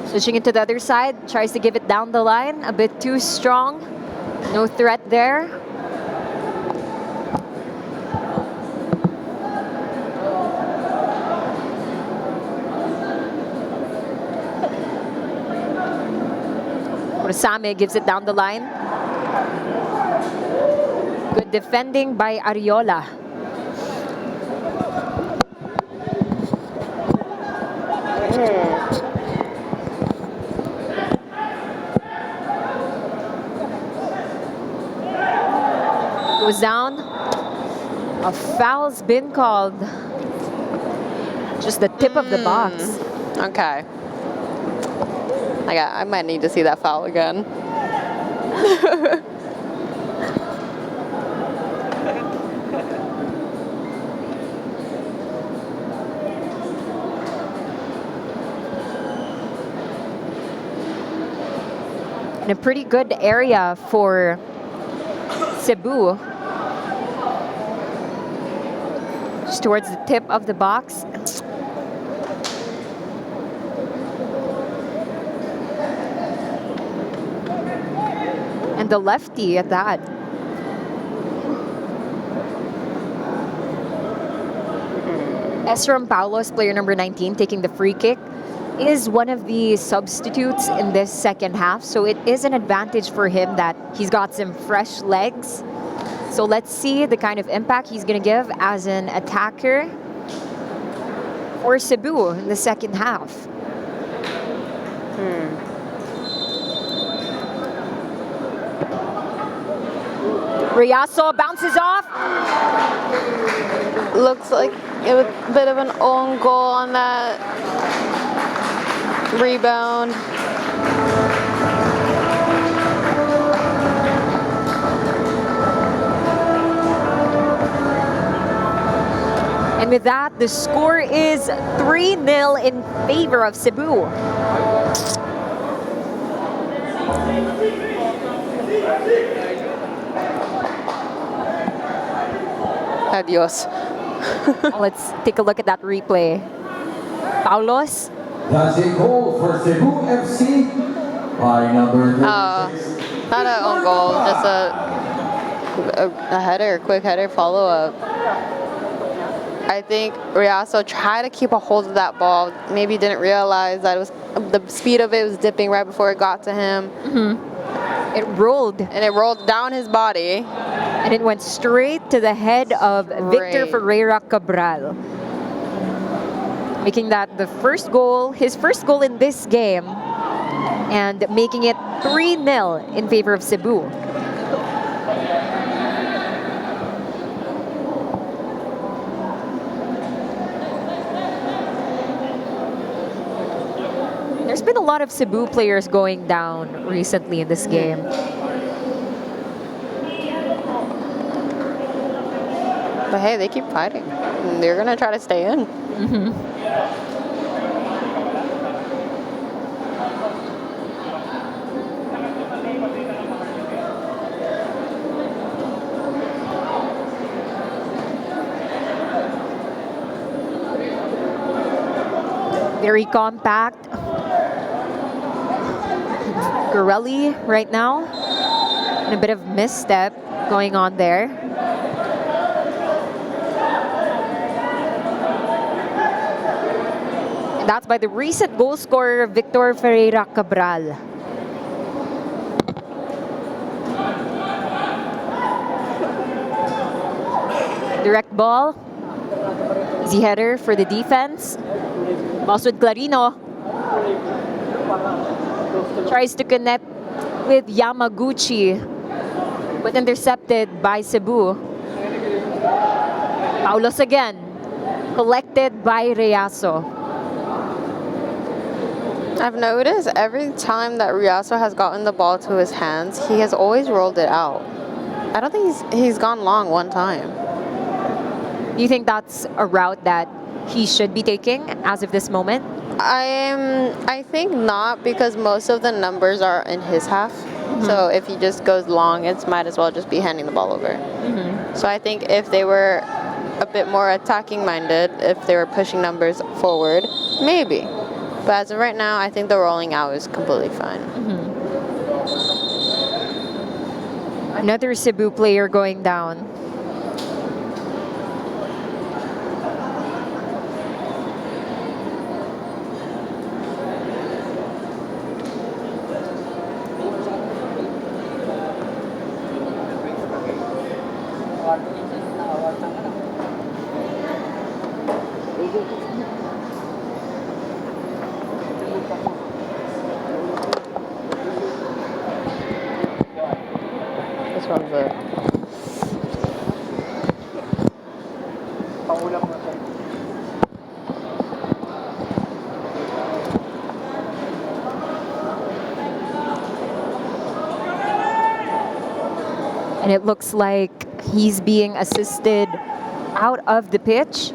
Switching it to the other side. Tries to give it down the line. A bit too strong. No threat there. Rosame gives it down the line. Good defending by Ariola. Goes down. A foul's been called. Just the tip of the box. Okay. I might need to see that foul again. in a pretty good area for Cebu. Just towards the tip of the box. And the lefty at that. Esrom Paulos, player number 19, taking the free kick, is one of the substitutes in this second half. So it is an advantage for him that he's got some fresh legs. So let's see the kind of impact he's going to give as an attacker for Cebu in the second half. Riaso bounces off. Looks like it was a bit of an own goal on that rebound. And with that, the score is 3-0 in favor of Cebu. Adios. Let's take a look at that replay. Paulos. That's a goal for Cebu FC by number 36. Not an own goal, just a header, quick header follow-up. I think Riaso tried to keep a hold of that ball. Maybe didn't realize that it was the speed of it was dipping right before it got to him. It rolled. And it rolled down his body. And it went straight to the head of Victor Ferreira Cabral. Making that the first goal, his first goal in this game, and making it 3-0 in favor of Cebu. There's been a lot of Cebu players going down recently in this game. But hey, they keep fighting. They're going to try to stay in. Very compact. Garelli right now. And a bit of misstep going on there. And that's by the recent goal scorer, Victor Ferreira Cabral. Direct ball. Easy header for the defense. Masud Clarino tries to connect with Yamaguchi, but intercepted by Cebu. Paulos again, collected by Riaso. I've noticed every time that Riaso has gotten the ball to his hands, he has always rolled it out. I don't think he's gone long one time. Do you think that's a route that he should be taking as of this moment? I think not, because most of the numbers are in his half. So if he just goes long, it might as well just be handing the ball over. So I think if they were a bit more attacking minded, if they were pushing numbers forward, maybe. But as of right now, I think the rolling out is completely fine. Another Cebu player going down. This one's a... And it looks like he's being assisted out of the pitch.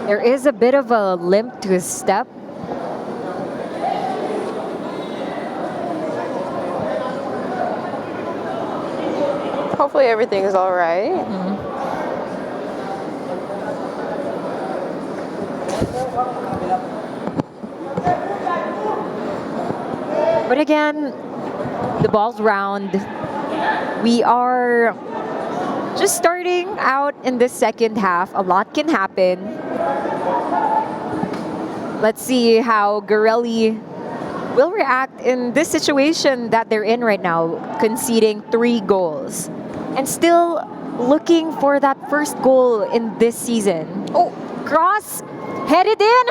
There is a bit of a limp to his step. Hopefully everything is all right. But again, the ball's round. We are just starting out in the second half. A lot can happen. Let's see how Garelli will react in this situation that they're in right now, conceding 3 goals. And still looking for that first goal in this season. Oh, cross, headed in.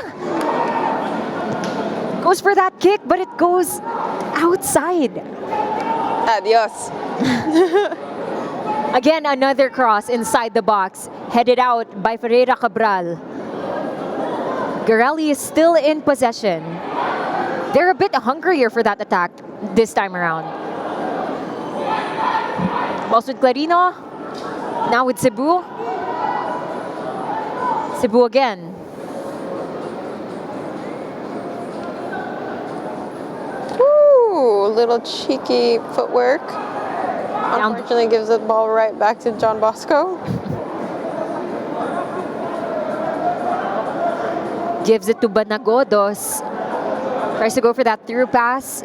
Goes for that kick, but it goes outside. Adios. Again, another cross inside the box, headed out by Ferreira Cabral. Garelli is still in possession. They're a bit hungrier for that attack this time around. Balls with Clarino. Now with Cebu. Cebu again. Ooh, little cheeky footwork. Unfortunately, gives the ball right back to John Bosco. Gives it to Banagodos. Tries to go for that through pass,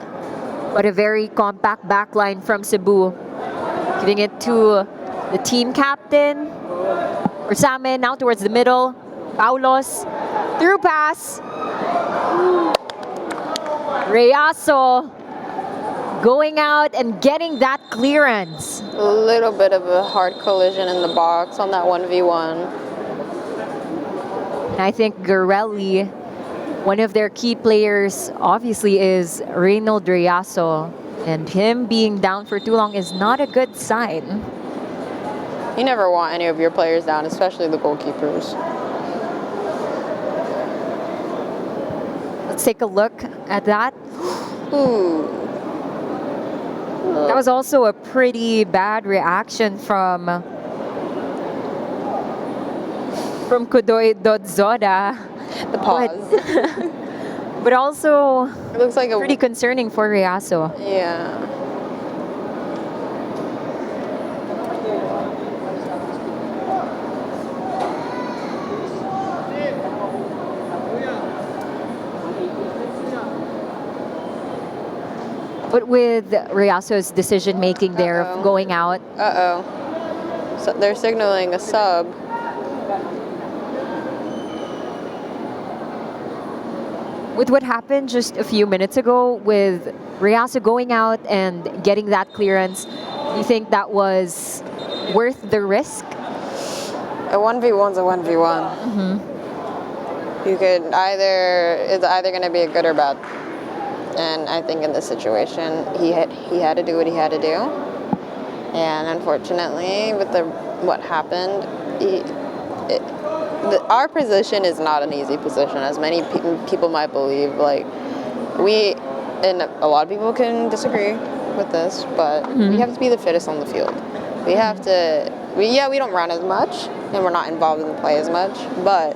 but a very compact backline from Cebu. Giving it to the team captain, Ursamen, now towards the middle. Paulos, through pass. Reyaso going out and getting that clearance. A little bit of a hard collision in the box on that 1v1. And I think Garelli, one of their key players, obviously is Reynold Reyaso. And him being down for too long is not a good sign. You never want any of your players down, especially the goalkeepers. Let's take a look at that. Ooh. That was also a pretty bad reaction from Kudoy Dodzoda. The pause. But also It looks like pretty concerning for Reyaso. Yeah. But with Reyaso's decision making there of going out. So they're signaling a sub. With what happened just a few minutes ago with Reyaso going out and getting that clearance, do you think that was worth the risk? A 1v1's a 1v1. You could it's either going to be a good or bad. And I think in this situation, he had to do what he had to do. And unfortunately, with what happened, our position is not an easy position, as many people might believe. Like, and a lot of people can disagree with this, but we have to be the fittest on the field. We have to, we don't run as much, and we're not involved in the play as much, but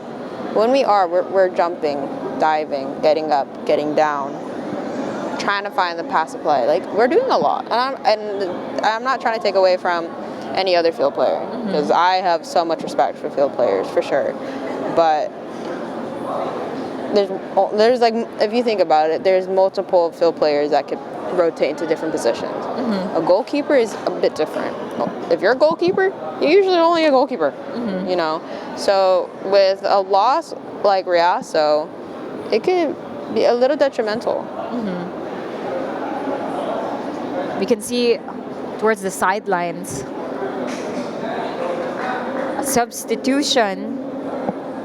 when we're jumping, diving, getting up, getting down, trying to find the pass to play. Like, we're doing a lot, and I'm not trying to take away from any other field player, because I have so much respect for field players, for sure. But there's like, if you think about it, there's multiple field players that could rotate into different positions. A goalkeeper is a bit different. If you're a goalkeeper, you're usually only a goalkeeper, you know? So with a loss like Reyaso, it could be a little detrimental. We can see towards the sidelines, a substitution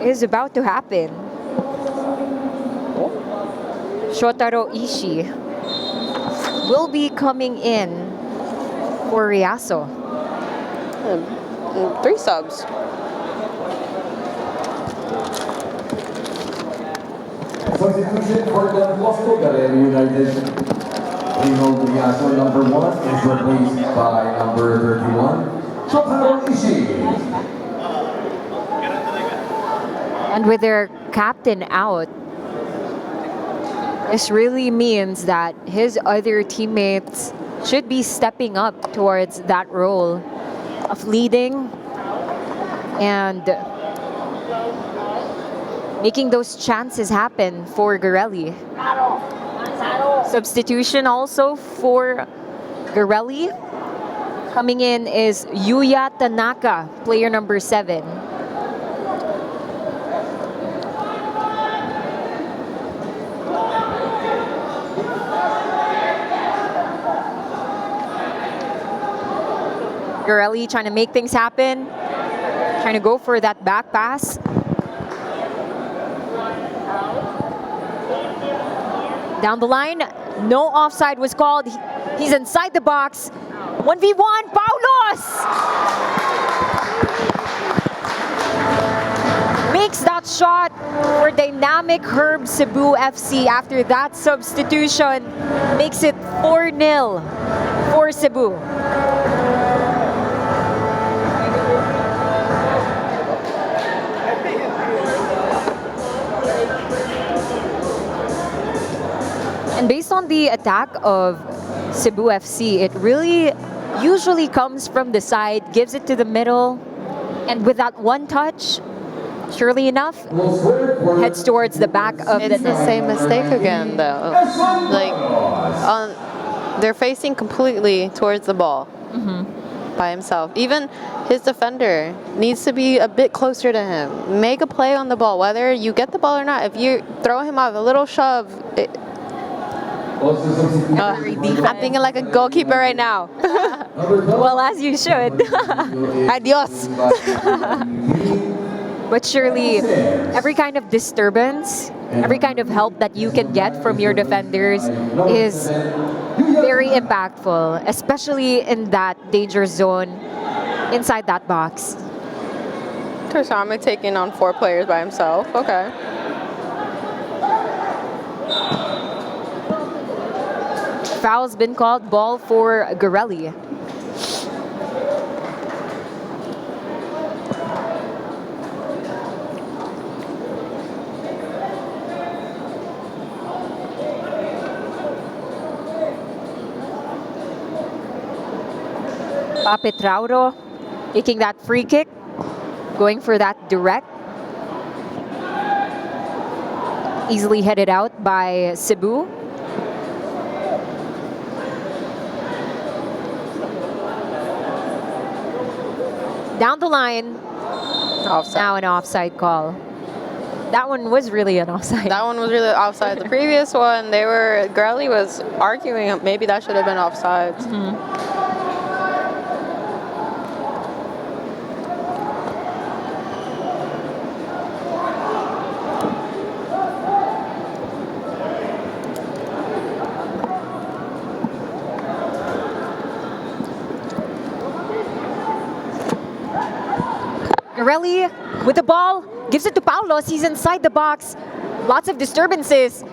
is about to happen. Shotaro Ishii will be coming in for Reyaso. 3 subs. Substitution for the Bosco Garelli United. Reynold Reyaso, number 1, is replaced by number 31, Shotaro Ishii. And with their captain out, this really means that his other teammates should be stepping up towards that role. of leading and making those chances happen for Garelli. Substitution also for Garelli. Coming in is Yuya Tanaka, player number 7. Garelli trying to make things happen, trying to go for that back pass. Down the line, no offside was called. He's inside the box. 1v1, Paulos! Makes that shot for dynamic Herb Cebu FC after that substitution. Makes it 4-0 for Cebu. And based on the attack of Cebu FC, it really usually comes from the side, gives it to the middle, and with that one touch, surely enough, heads towards the back of It's the the net. same mistake again, though. Like, they're facing completely towards the ball by himself. Even his defender needs to be a bit closer to him. Make a play on the ball, whether you get the ball or not. If you throw him off, a little shove. I'm thinking like a goalkeeper right now. Well, as you should. Adios. But surely, every kind of disturbance, every kind of help that you can get from your defenders is very impactful, especially in that danger zone inside that box. Kasame taking on 4 players by himself. Okay. Foul's been called, ball for Garelli. Pape Trauro taking that free kick, going for that direct. Easily headed out by Cebu. Down the line, Offside. now an offside call. That one was really an offside. That one was really offside. The previous one, Garelli was arguing maybe that should have been offside. Garelli with the ball, gives it to Paulos. He's inside the box. Lots of disturbances.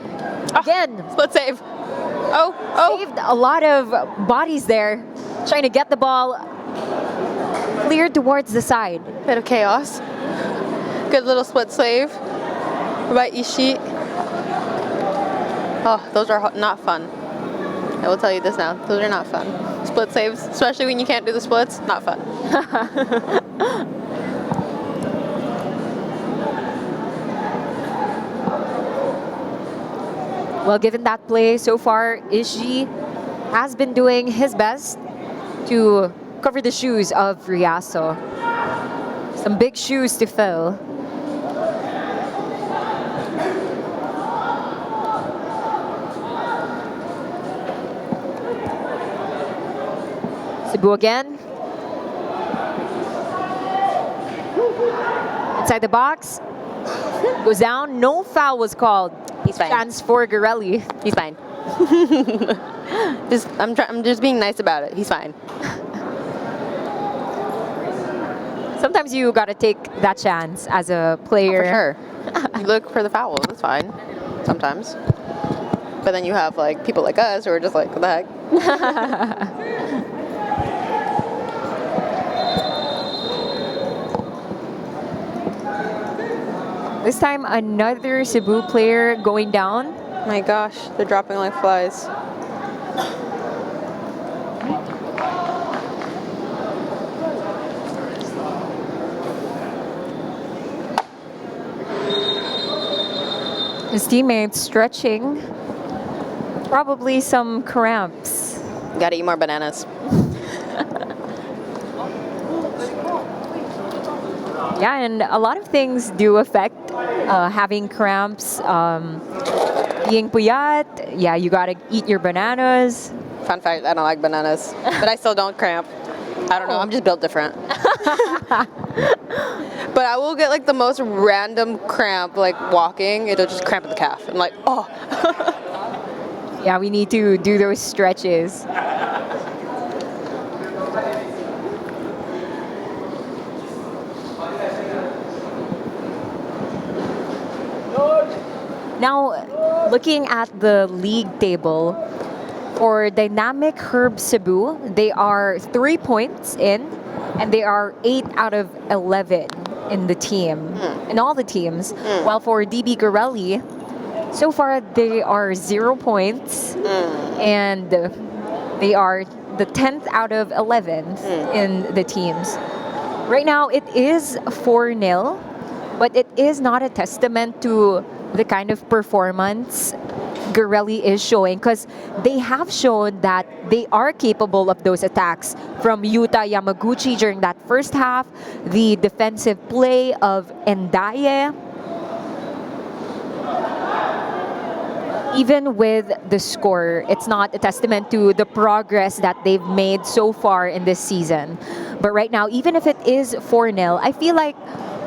Again, Split save. Oh. saved a lot of bodies there. Trying to get the ball cleared towards the side. Bit of chaos. Good little split save by Ishii. Oh, those are not fun. I will tell you this now. Those are not fun. Split saves, especially when you can't do the splits, not fun. Well, given that play so far, Ishii has been doing his best to cover the shoes of Riaso. Some big shoes to fill. Cebu again. Inside the box. Goes down. No foul was called. He's fine. Chance for Garelli. He's fine. I'm just being nice about it. He's fine. Sometimes you gotta take that chance as a player. For sure. You look for the fouls. That's fine. Sometimes. But then you have like people like us who are just like, what the heck? This time, another Cebu player going down. My gosh, they're dropping like flies. His teammates stretching. Probably some cramps. Gotta eat more bananas. Yeah, and a lot of things do affect having cramps. Being puyat, yeah, you gotta eat your bananas. Fun fact, I don't like bananas, but I still don't cramp. I don't know, I'm just built different. But I will get like the most random cramp, like walking, it'll just cramp at the calf. I'm like, oh. Yeah, we need to do those stretches. Now, looking at the league table, for Dynamic Herb Cebu, they are 3 points in, and they are 8 out of 11 in the team, in all the teams. While for DB Garelli, so far they are 0 points, and they are the 10th out of 11 in the teams. Right now, it is 4-0, but it is not a testament to the kind of performance Garelli is showing, because they have shown that they are capable of those attacks from Yuta Yamaguchi during that first half, the defensive play of Endaye. Even with the score, it's not a testament to the progress that they've made so far in this season. But right now, even if it is 4-0, I feel like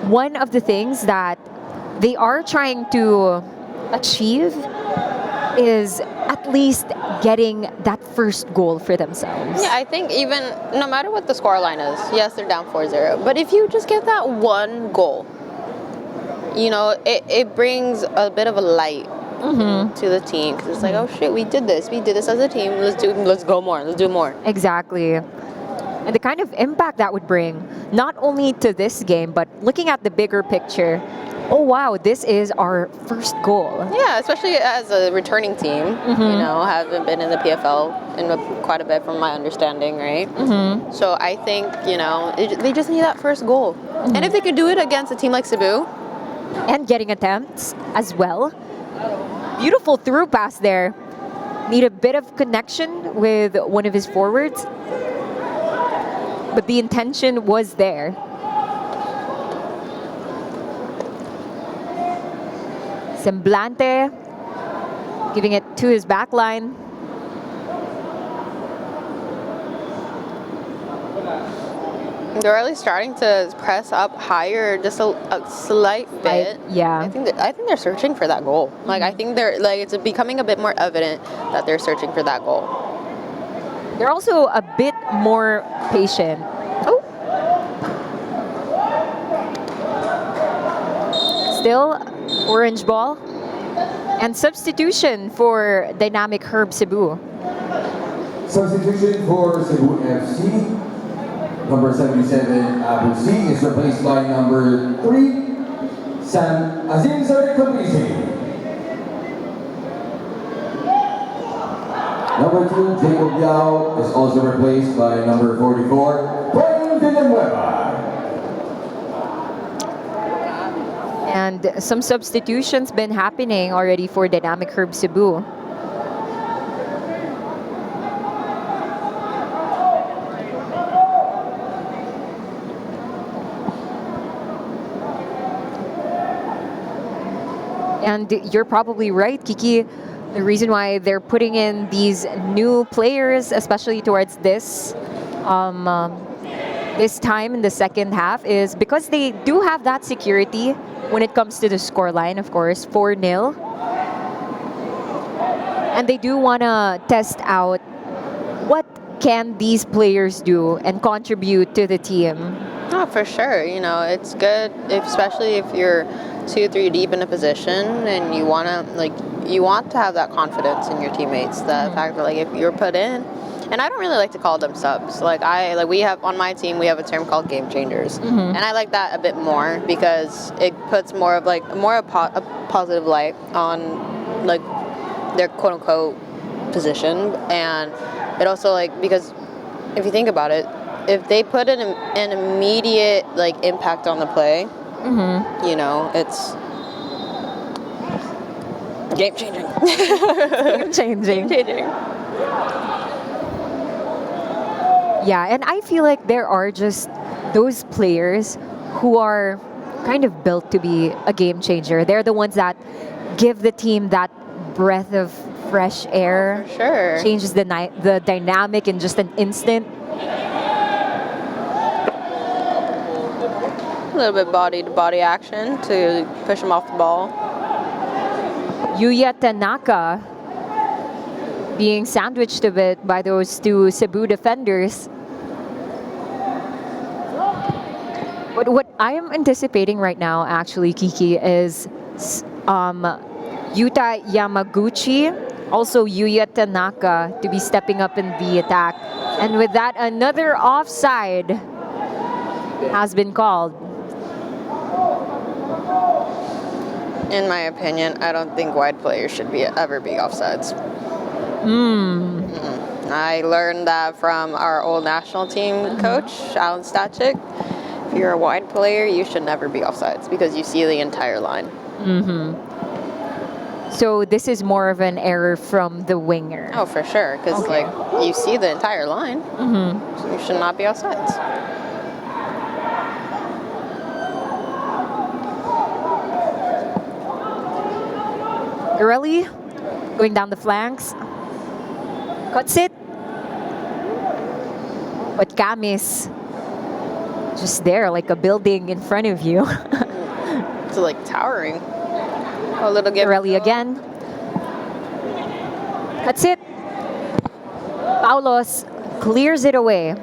one of the things that they are trying to achieve is at least getting that first goal for themselves. Yeah, I think even no matter what the scoreline is, yes, they're down 4-0, but if you just get that one goal, you know, it brings a bit of a light to the team, because it's like, oh shit, we did this as a team, let's go more, let's do more. Exactly. And the kind of impact that would bring, not only to this game, but looking at the bigger picture, oh wow, this is our first goal. Yeah, especially as a returning team, you know, haven't been in the PFL in quite a bit from my understanding, right? So I think, you know, they just need that first goal. And if they could do it against a team like Cebu. And getting attempts as well. Beautiful through pass there. Need a bit of connection with one of his forwards. But the intention was there. Semblante giving it to his back line. They're really starting to press up higher, just a slight bit. Yeah. I think they're searching for that goal. Like I think they're like it's becoming a bit more evident that they're searching for that goal. They're also a bit more patient. Oh. Still orange ball. And substitution for Dynamic Herb Cebu. Substitution for Cebu FC. Number 77, Abu C, is replaced by number 3, Sam Azim Kabrisi. Number 2, Jacob Yao, is also replaced by number 44, Brian Villanueva. And some substitutions been happening already for Dynamic Herb Cebu. And you're probably right, Kiki. The reason why they're putting in these new players, especially towards this this time in the second half, is because they do have that security when it comes to the scoreline, of course, 4-0. And they do want to test out what can these players do and contribute to the team. Oh, for sure. You know, it's good, especially if you're 2-3 deep in a position and you want to have that confidence in your teammates. The fact that if you're put in, and I don't really like to call them subs. We have on my team, we have a term called game changers, and I like that a bit more because it puts more of a positive light on their quote unquote position, and it also because if you think about it, if they put an immediate impact on the play, you know, Game changing. Changing. Changing. Yeah, and I feel like there are just those players who are kind of built to be a game changer. They're the ones that give the team that breath of fresh air. For sure. Changes the dynamic in just an instant. A little bit body-to-body action to push him off the ball. Yuya Tanaka being sandwiched a bit by those two Cebu defenders. But what I am anticipating right now, actually, Kiki, is Yuta Yamaguchi, also Yuya Tanaka, to be stepping up in the attack. And with that, another offside has been called. In my opinion, I don't think wide players should ever be offsides. I learned that from our old national team coach, Alan Stachik. If you're a wide player, you should never be offsides because you see the entire line. So this is more of an error from the winger. Oh, for sure, because Okay. like you see the entire line. So you should not be offsides. Garelli going down the flanks. Cuts it. But Camis just there like a building in front of you. It's like towering. A little give. Garelli again. Cuts it. Paulos clears it away.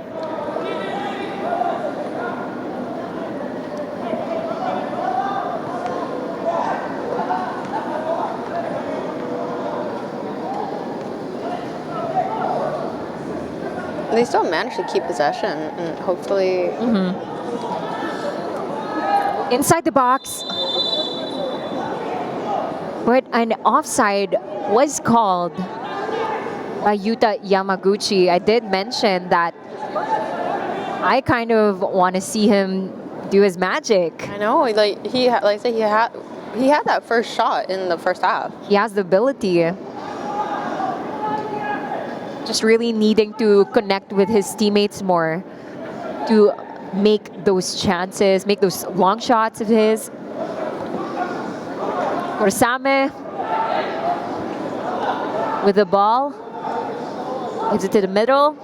They still managed to keep possession, and hopefully. Inside the box. But an offside was called by Yuta Yamaguchi. I did mention that I kind of want to see him do his magic. I know, like he had that first shot in the first half. He has the ability. Just really needing to connect with his teammates more to make those chances, make those long shots of his. Corsame with the ball. Gives it to the middle.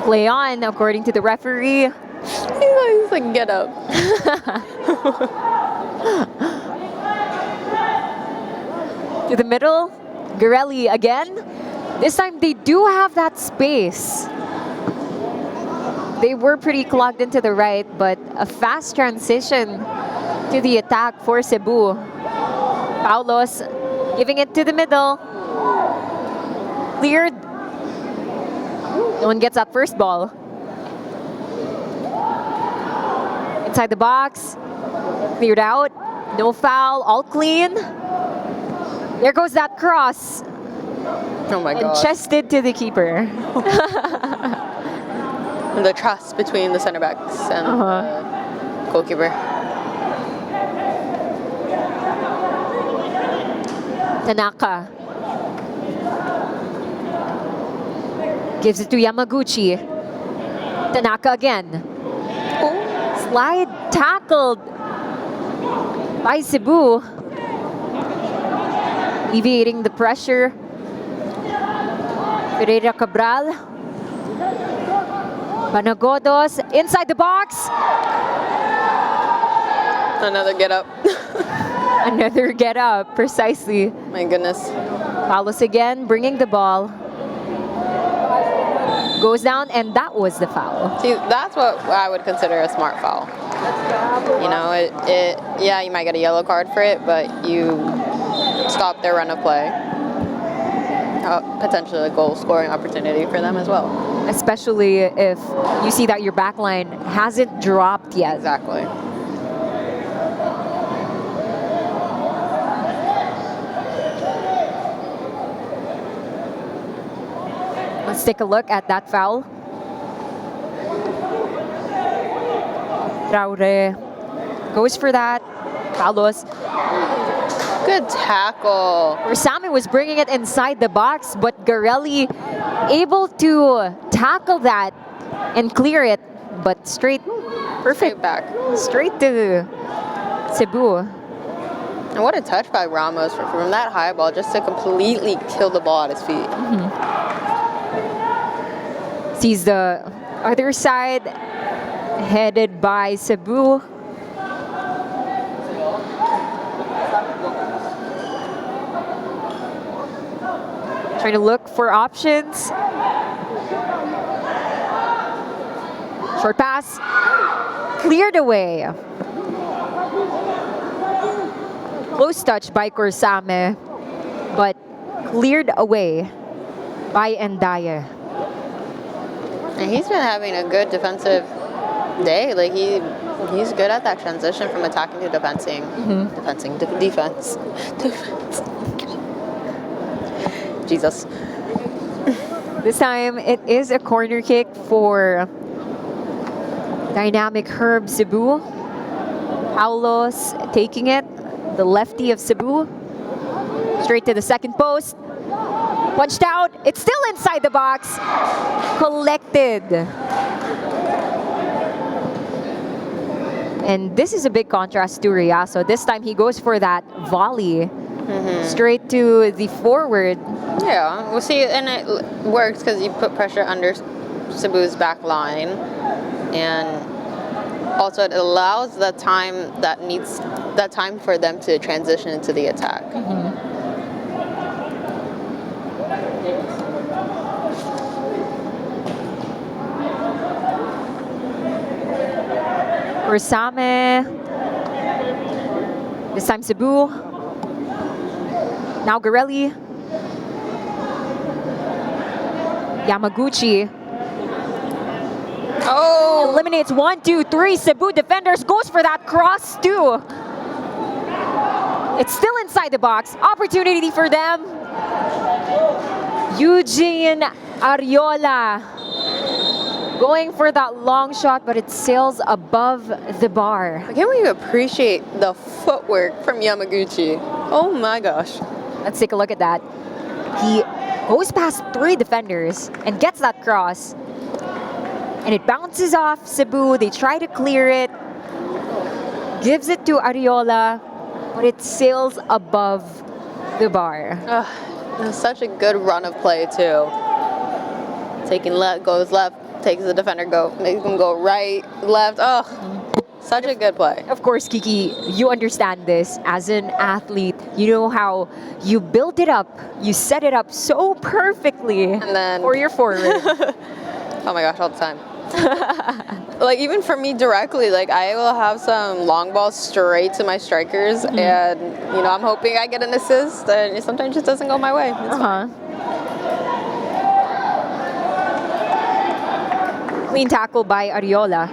Play on, according to the referee. He's like, get up. To the middle. Garelli again. This time they do have that space. They were pretty clogged into the right, but a fast transition to the attack for Cebu. Paulos giving it to the middle. Cleared. No one gets that first ball. Inside the box. Cleared out. No foul. All clean. There goes that cross. Oh my And god. chested to the keeper. The trust between the center backs and the goalkeeper. Tanaka. Gives it to Yamaguchi. Tanaka again. Slide tackled by Cebu. Alleviating the pressure. Pereira Cabral. Banagodos inside the box. Another get up. Another get up, precisely. My goodness. Paulos again, bringing the ball. Goes down, and that was the foul. See, that's what I would consider a smart foul. You know, yeah, you might get a yellow card for it, but you stop their run of play. Potentially a goal scoring opportunity for them as well. Especially if you see that your back line hasn't dropped yet. Exactly. Let's take a look at that foul. Traore goes for that. Carlos. Good tackle. Sami was bringing it inside the box, but Garelli able to tackle that and clear it, but straight, perfect back. straight to Cebu. And what a touch by Ramos from that high ball just to completely kill the ball at his feet. Sees the other side, headed by Cebu. Trying to look for options. Short pass. Cleared away. Close touch by Corsame, but cleared away by Endaya. And he's been having a good defensive day. Like he's good at that transition from attacking to defensing. Defense. Jesus. This time it is a corner kick for Dynamic Herb Cebu. Paulos taking it, the lefty of Cebu. Straight to the second post. Punched out. It's still inside the box. Collected. And this is a big contrast to Riaso. This time he goes for that volley. Straight to the forward. Yeah, we'll see, and it works because you put pressure under Cebu's back line, and also it allows the time for them to transition into the attack. Corsame. This time Cebu. Now Garelli. Yamaguchi. Oh! Eliminates 1, 2, 3 Cebu defenders. Goes for that cross too. It's still inside the box. Opportunity for them. Eugene Ariola. Going for that long shot, but it sails above the bar. Can't we appreciate the footwork from Yamaguchi? Oh my gosh. Let's take a look at that. He goes past 3 defenders and gets that cross. And it bounces off Cebu. They try to clear it. Gives it to Ariola, but it sails above the bar. It was such a good run of play too. Taking left, goes left, takes the defender, makes him go right, left. Such a good play. Of course, Kiki, you understand this as an athlete. You know how you build it up, you set it up so perfectly And then for your forward. oh my gosh, all the time. Like even for me directly, like I will have some long balls straight to my strikers, and I'm hoping I get an assist, and it sometimes just doesn't go my way. It's fine. Clean tackle by Ariola.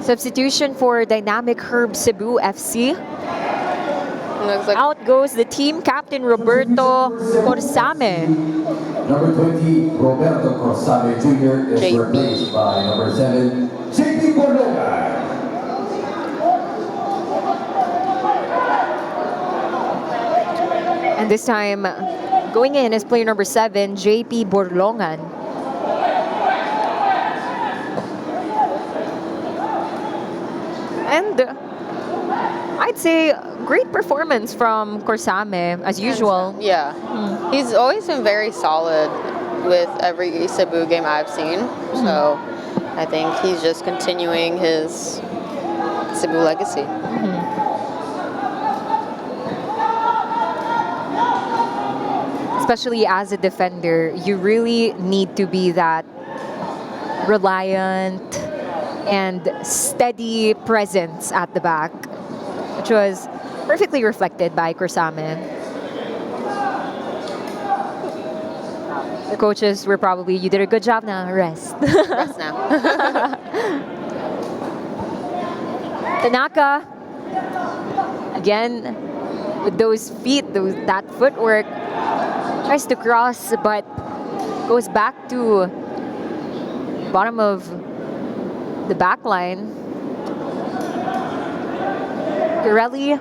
Substitution for Dynamic Herb Cebu FC. Looks like Out goes the team captain Roberto Corsame. Number 20, Roberto Corsame Jr. is JP. replaced by number 7, JP Borloga. And this time, going in is player number 7, JP Borlongan. And I'd say great performance from Corsame, as usual. Yeah. He's always been very solid with every Cebu game I've seen. So I think he's just continuing his Cebu legacy. Especially as a defender, you really need to be that reliant and steady presence at the back, which was perfectly reflected by Corsame. The coaches were probably, you did a good job now, rest. Rest now. Tanaka Again, with those feet, that footwork, tries to cross but goes back to bottom of the back line. Garelli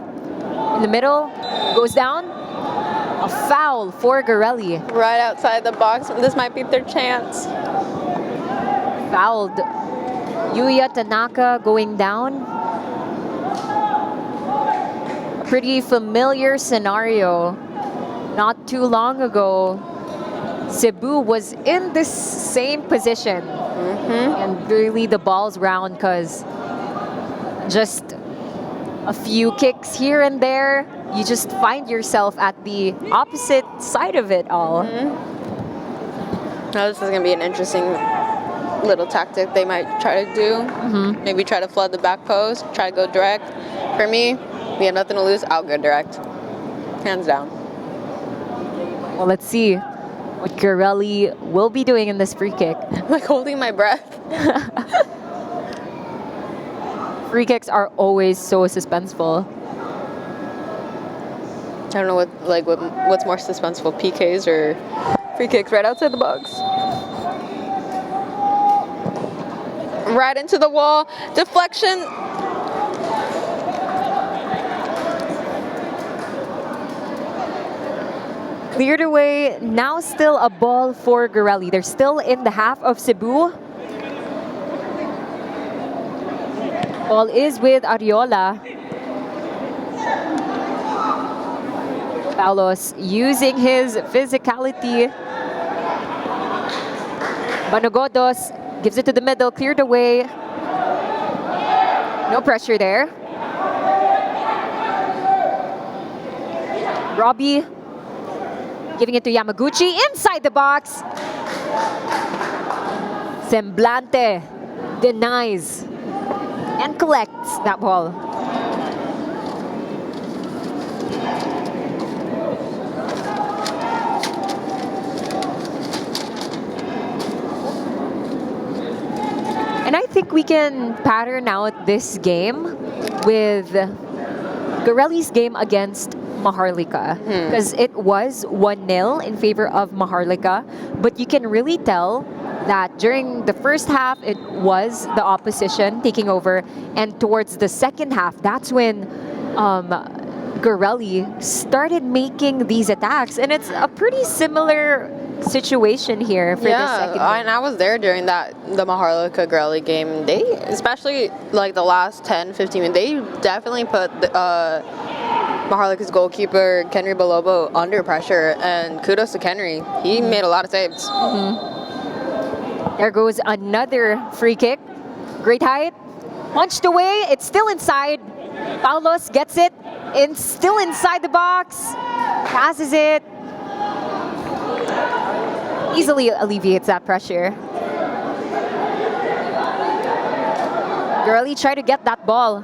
in the middle, goes down. A foul for Garelli. Right outside the box. This might be their chance. Fouled. Yuya Tanaka going down. A pretty familiar scenario. Not too long ago, Cebu was in this same position. And really the ball's round because just a few kicks here and there, you just find yourself at the opposite side of it all. Now this is going to be an interesting little tactic they might try to do. Maybe try to flood the back post, try to go direct. For me, we have nothing to lose. I'll go direct. Hands down. Well, let's see what Garelli will be doing in this free kick. I'm like holding my breath. Free kicks are always so suspenseful. I don't know what's more suspenseful, PKs or free kicks right outside the box. Right into the wall, deflection. Cleared away, now still a ball for Garelli. They're still in the half of Cebu. Ball is with Ariola. Paulos using his physicality. Manogodos gives it to the middle, cleared away. No pressure there. Robbie giving it to Yamaguchi inside the box. Semblante denies and collects that ball. And I think we can pattern out this game with Garelli's game against Maharlika, because it was 1-0 in favor of Maharlika, but you can really tell that during the first half it was the opposition taking over, and towards the second half that's when Garelli started making these attacks, and it's a pretty similar situation here for the second game. And I was there during the Maharlika Garelli game. They, especially like the last 10-15 minutes, they definitely put Maharlika's goalkeeper Kenry Balobo under pressure, and kudos to Kenry. He made a lot of saves. There goes another free kick. Great height. Punched away. It's still inside. Paulos gets it. Still inside the box. Passes it. Easily alleviates that pressure. Garelli tried to get that ball.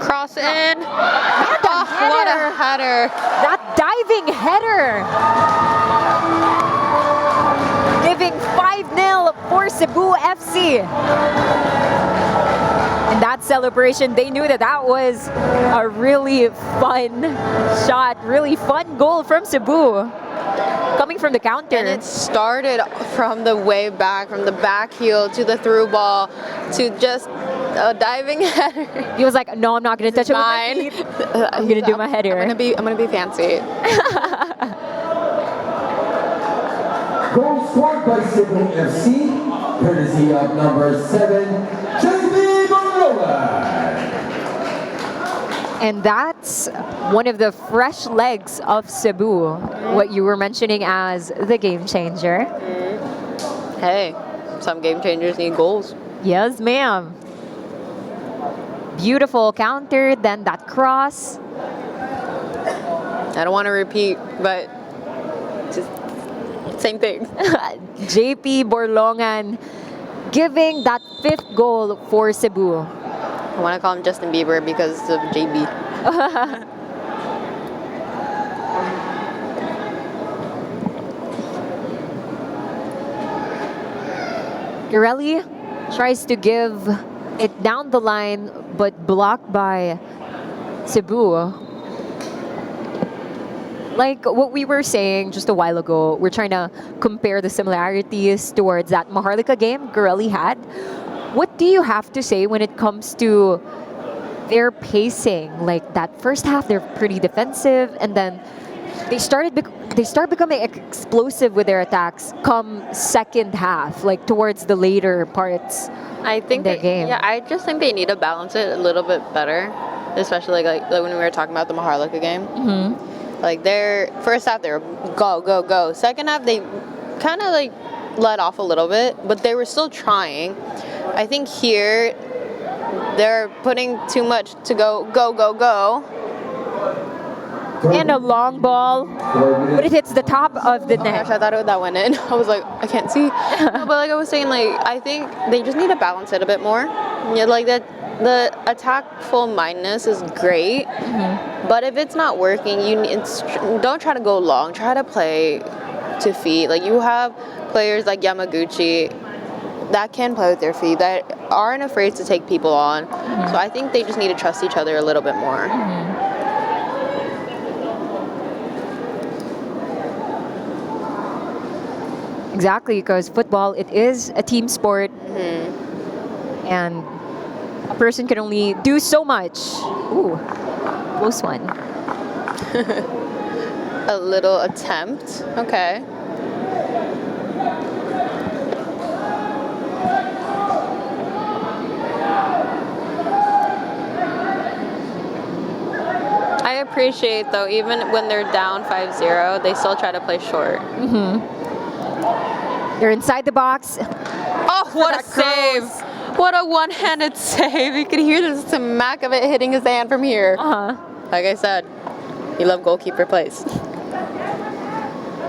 Cross in. What a What a header. That diving header. Giving 5-0 for Cebu FC. And that celebration, they knew that that was a really fun shot, really fun goal from Cebu. Coming from the counter. And it started from the way back, from the back heel to the through ball to just a diving header. He was like, no, I'm not going to touch it with my feet. I'm going to do my header. I'm gonna be fancy. Goal scored by Cebu FC, courtesy of number 7, JB Barlogan. And that's one of the fresh legs of Cebu, what you were mentioning as the game changer. Hey, some game changers need goals. Yes, ma'am. Beautiful counter, then that cross. I don't want to repeat, but just same thing. JP Borlongan giving that 5th goal for Cebu. I want to call him Justin Bieber because of JB. Garelli tries to give it down the line, but blocked by Cebu. Like what we were saying just a while ago, we're trying to compare the similarities towards that Maharlika game Garelli had. What do you have to say when it comes to their pacing? Like that first half, they're pretty defensive, and then they start becoming explosive with their attacks come second half, like towards the later parts. I think their game. Yeah, I just think they need to balance it a little bit better, especially like when we were talking about the Maharlika game. Like their first half, they were go, go, go. Second half, they kind of like let off a little bit, but they were still trying. I think here, they're putting too much to go, go, go, go. And a long ball, but it hits the top of the Gosh, net. I thought that went in. I was like, I can't see. No, but like I was saying, like I think they just need to balance it a bit more. Yeah, like that. The attackful mindedness is great, but if it's not working, don't try to go long. Try to play to feet. Like you have players like Yamaguchi that can play with their feet, that aren't afraid to take people on. So I think they just need to trust each other a little bit more. Exactly, because football, it is a team sport, and a person can only do so much. Ooh, close one. A little attempt. Okay. I appreciate though, even when they're down 5-0, they still try to play short. They're inside the box. Oh, what a save! What a one-handed save. You can hear the smack of it hitting his hand from here. Like I said, you love goalkeeper plays.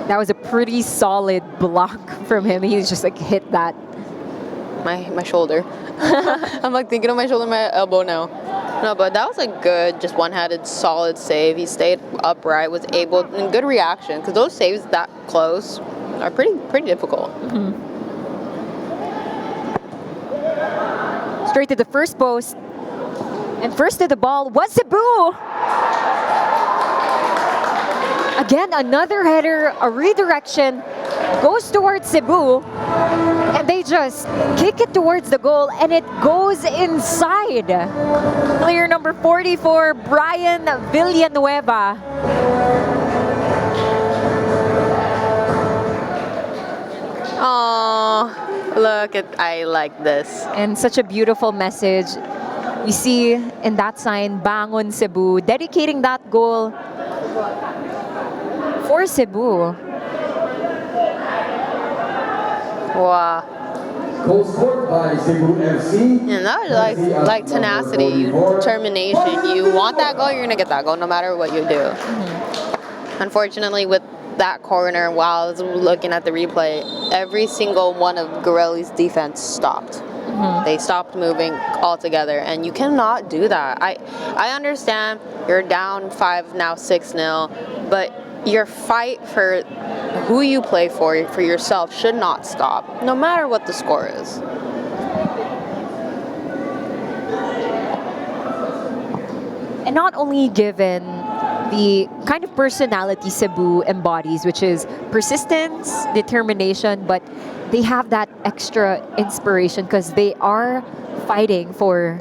That was a pretty solid block from him. He just like hit that. My shoulder. I'm like thinking of my shoulder and my elbow now. No, but that was a good, just one-handed, solid save. He stayed upright, was able, and good reaction, because those saves that close are pretty difficult. Straight to the first post. And first to the ball was Cebu. Again, another header, a redirection, goes towards Cebu. And they just kick it towards the goal, and it goes inside. Player number 44, Brian Villanueva. Oh, look at, I like this. And such a beautiful message. We see in that sign, Bangon Cebu, dedicating that goal for Cebu. Wow. Goal scored by Cebu FC. And that was like tenacity, determination. You want that goal, you're gonna get that goal no matter what you do. Unfortunately, with that corner, while I was looking at the replay, every single one of Garelli's defense stopped. They stopped moving altogether, and you cannot do that. I understand you're down 5, now 6-0, but your fight for who you play for yourself should not stop, no matter what the score is. And not only given the kind of personality Cebu embodies, which is persistence, determination, but they have that extra inspiration because they are fighting for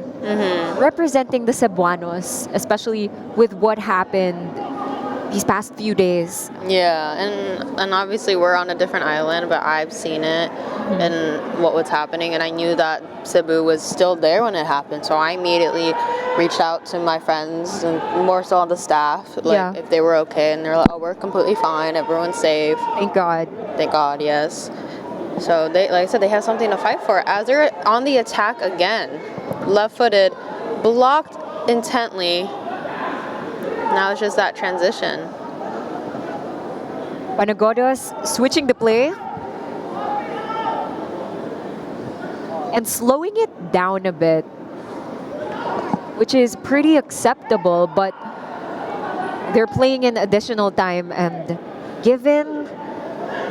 representing the Cebuanos, especially with what happened these past few days. Yeah, and obviously we're on a different island, but I've seen it and what was happening, and I knew that Cebu was still there when it happened, so I immediately reached out to my friends and more so on the staff, like if they were okay, and they're like, oh, we're completely fine, everyone's safe. Thank God. Thank God, yes. So they, like I said, they have something to fight for. As they're on the attack again, left-footed, blocked intently. Now it's just that transition. Panagodas switching the play and slowing it down a bit, which is pretty acceptable, but they're playing in additional time, and given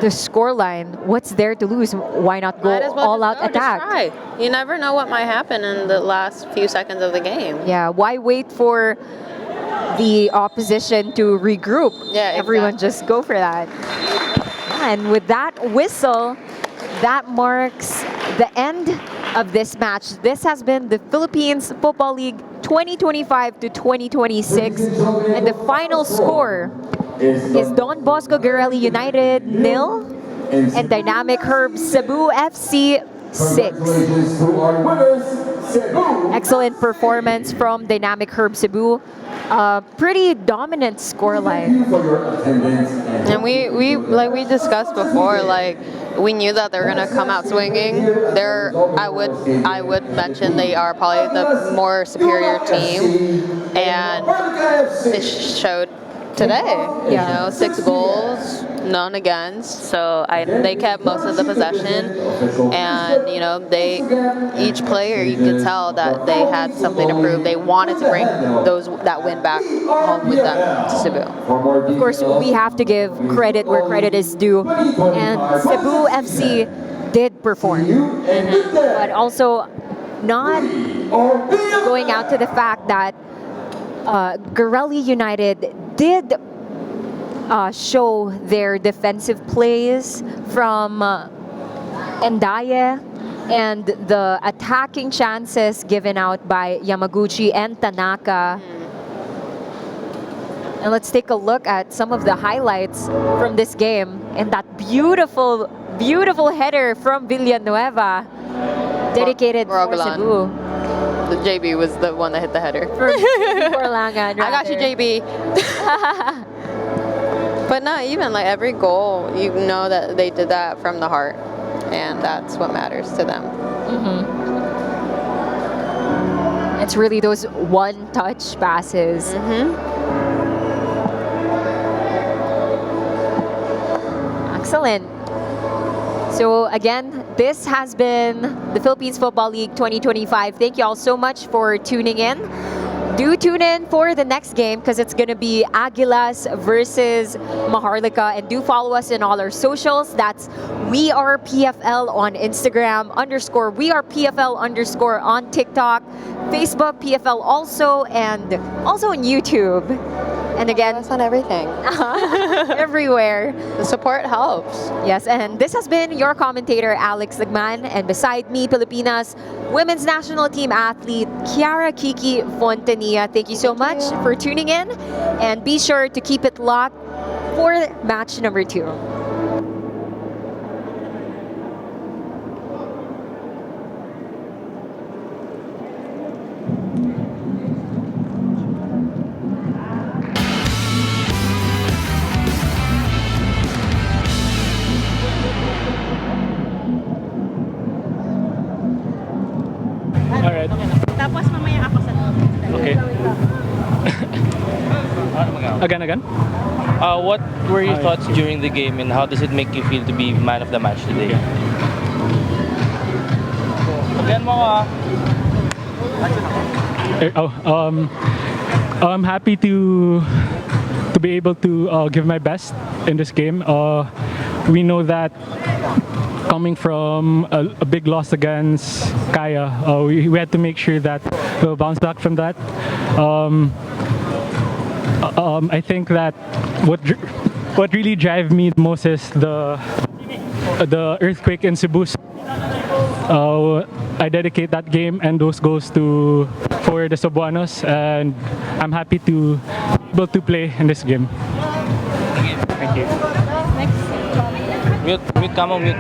the scoreline, what's there to lose? Why not go Might as well all just out go, just attack? try. You never know what might happen in the last few seconds of the game. Yeah, why wait for the opposition to regroup? Yeah, Everyone exactly. just go for that. And with that whistle, that marks the end of this match. This has been the Philippines Football League 2025 to 2026. And the final score is Don Bosco Garelli United 0 and Dynamic Herb Cebu FC 6. Congratulations to our winners, Cebu. Excellent performance from Dynamic Herb Cebu. Pretty dominant scoreline. Thank you for your attendance. And we like we discussed before, like we knew that they're gonna come out swinging. I would mention they are probably the more superior team, and it showed today. Yeah. You know, 6 goals, none against. So they kept most of the possession, and you know each player, you could tell that they had something to prove. They wanted to bring that win back home with them to Cebu. Of course, we have to give credit where credit is due. And Cebu FC did perform. But also not going out to the fact that Garelli United did show their defensive plays from Endaye and the attacking chances given out by Yamaguchi and Tanaka. And let's take a look at some of the highlights from this game. And that beautiful, beautiful header from Villanueva, dedicated for Rogalan. Cebu. The JB was the one that hit the header. For Langan, I got you, JB. But not even like every goal, you know that they did that from the heart, and that's what matters to them. It's really those one-touch passes. Excellent. So again, this has been the Philippines Football League 2025. Thank you all so much for tuning in. Do tune in for the next game because it's going to be Aguilas versus Maharlika. And do follow us in all our socials. That's We Are PFL on Instagram, _ We Are PFL _ on TikTok, Facebook PFL also, and also on YouTube. And again, That's on everything. everywhere. The support helps. Yes, and this has been your commentator, Alex Lagman, and beside me, Pilipinas women's national team athlete, Kiara Kiki Fontanilla. Thank you so much for tuning in, and be sure to keep it locked for match number 2. Alright. Tapos mamaya ako sa Okay. Again. What were your thoughts during the game, and how does it make you feel to be man of the match today? Again mo ah. I'm happy to be able to give my best in this game. We know that coming from a big loss against Kaya, we had to make sure that we'll bounce back from that. I think that what really drives me the most is the earthquake in Cebu. I dedicate that game and those goals for the Cebuanos, and I'm happy to be able to play in this game. Thank you. Mute, come on, mute.